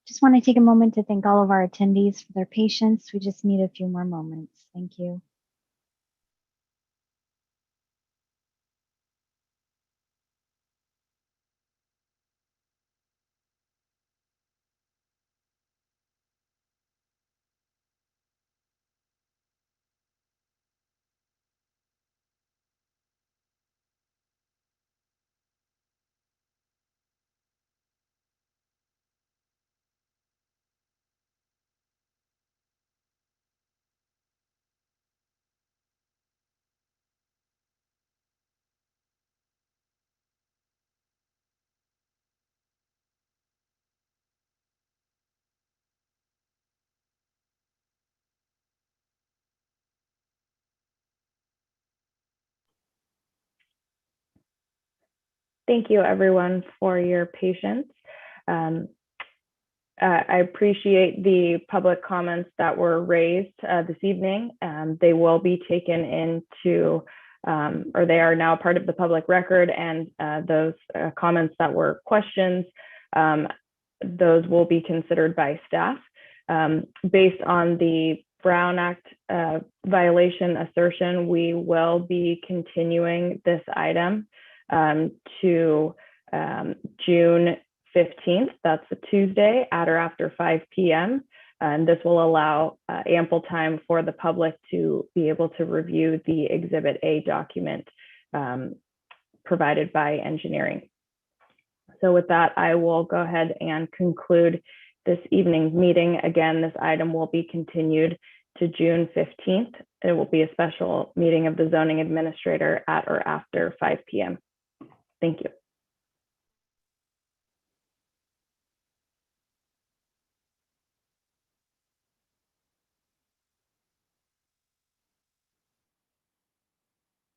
Just want to take a moment to thank all of our attendees for their patience. We just need a few more moments. Thank you. Thank you, everyone, for your patience. I appreciate the public comments that were raised this evening. They will be taken into, or they are now part of the public record, and those comments that were questions, those will be considered by staff. Based on the Brown Act violation assertion, we will be continuing this item to June 15th. That's a Tuesday at or after 5 p.m. And this will allow ample time for the public to be able to review the Exhibit A document provided by engineering. So with that, I will go ahead and conclude this evening's meeting. Again, this item will be continued to June 15th. It will be a special meeting of the zoning administrator at or after 5 p.m. Thank you.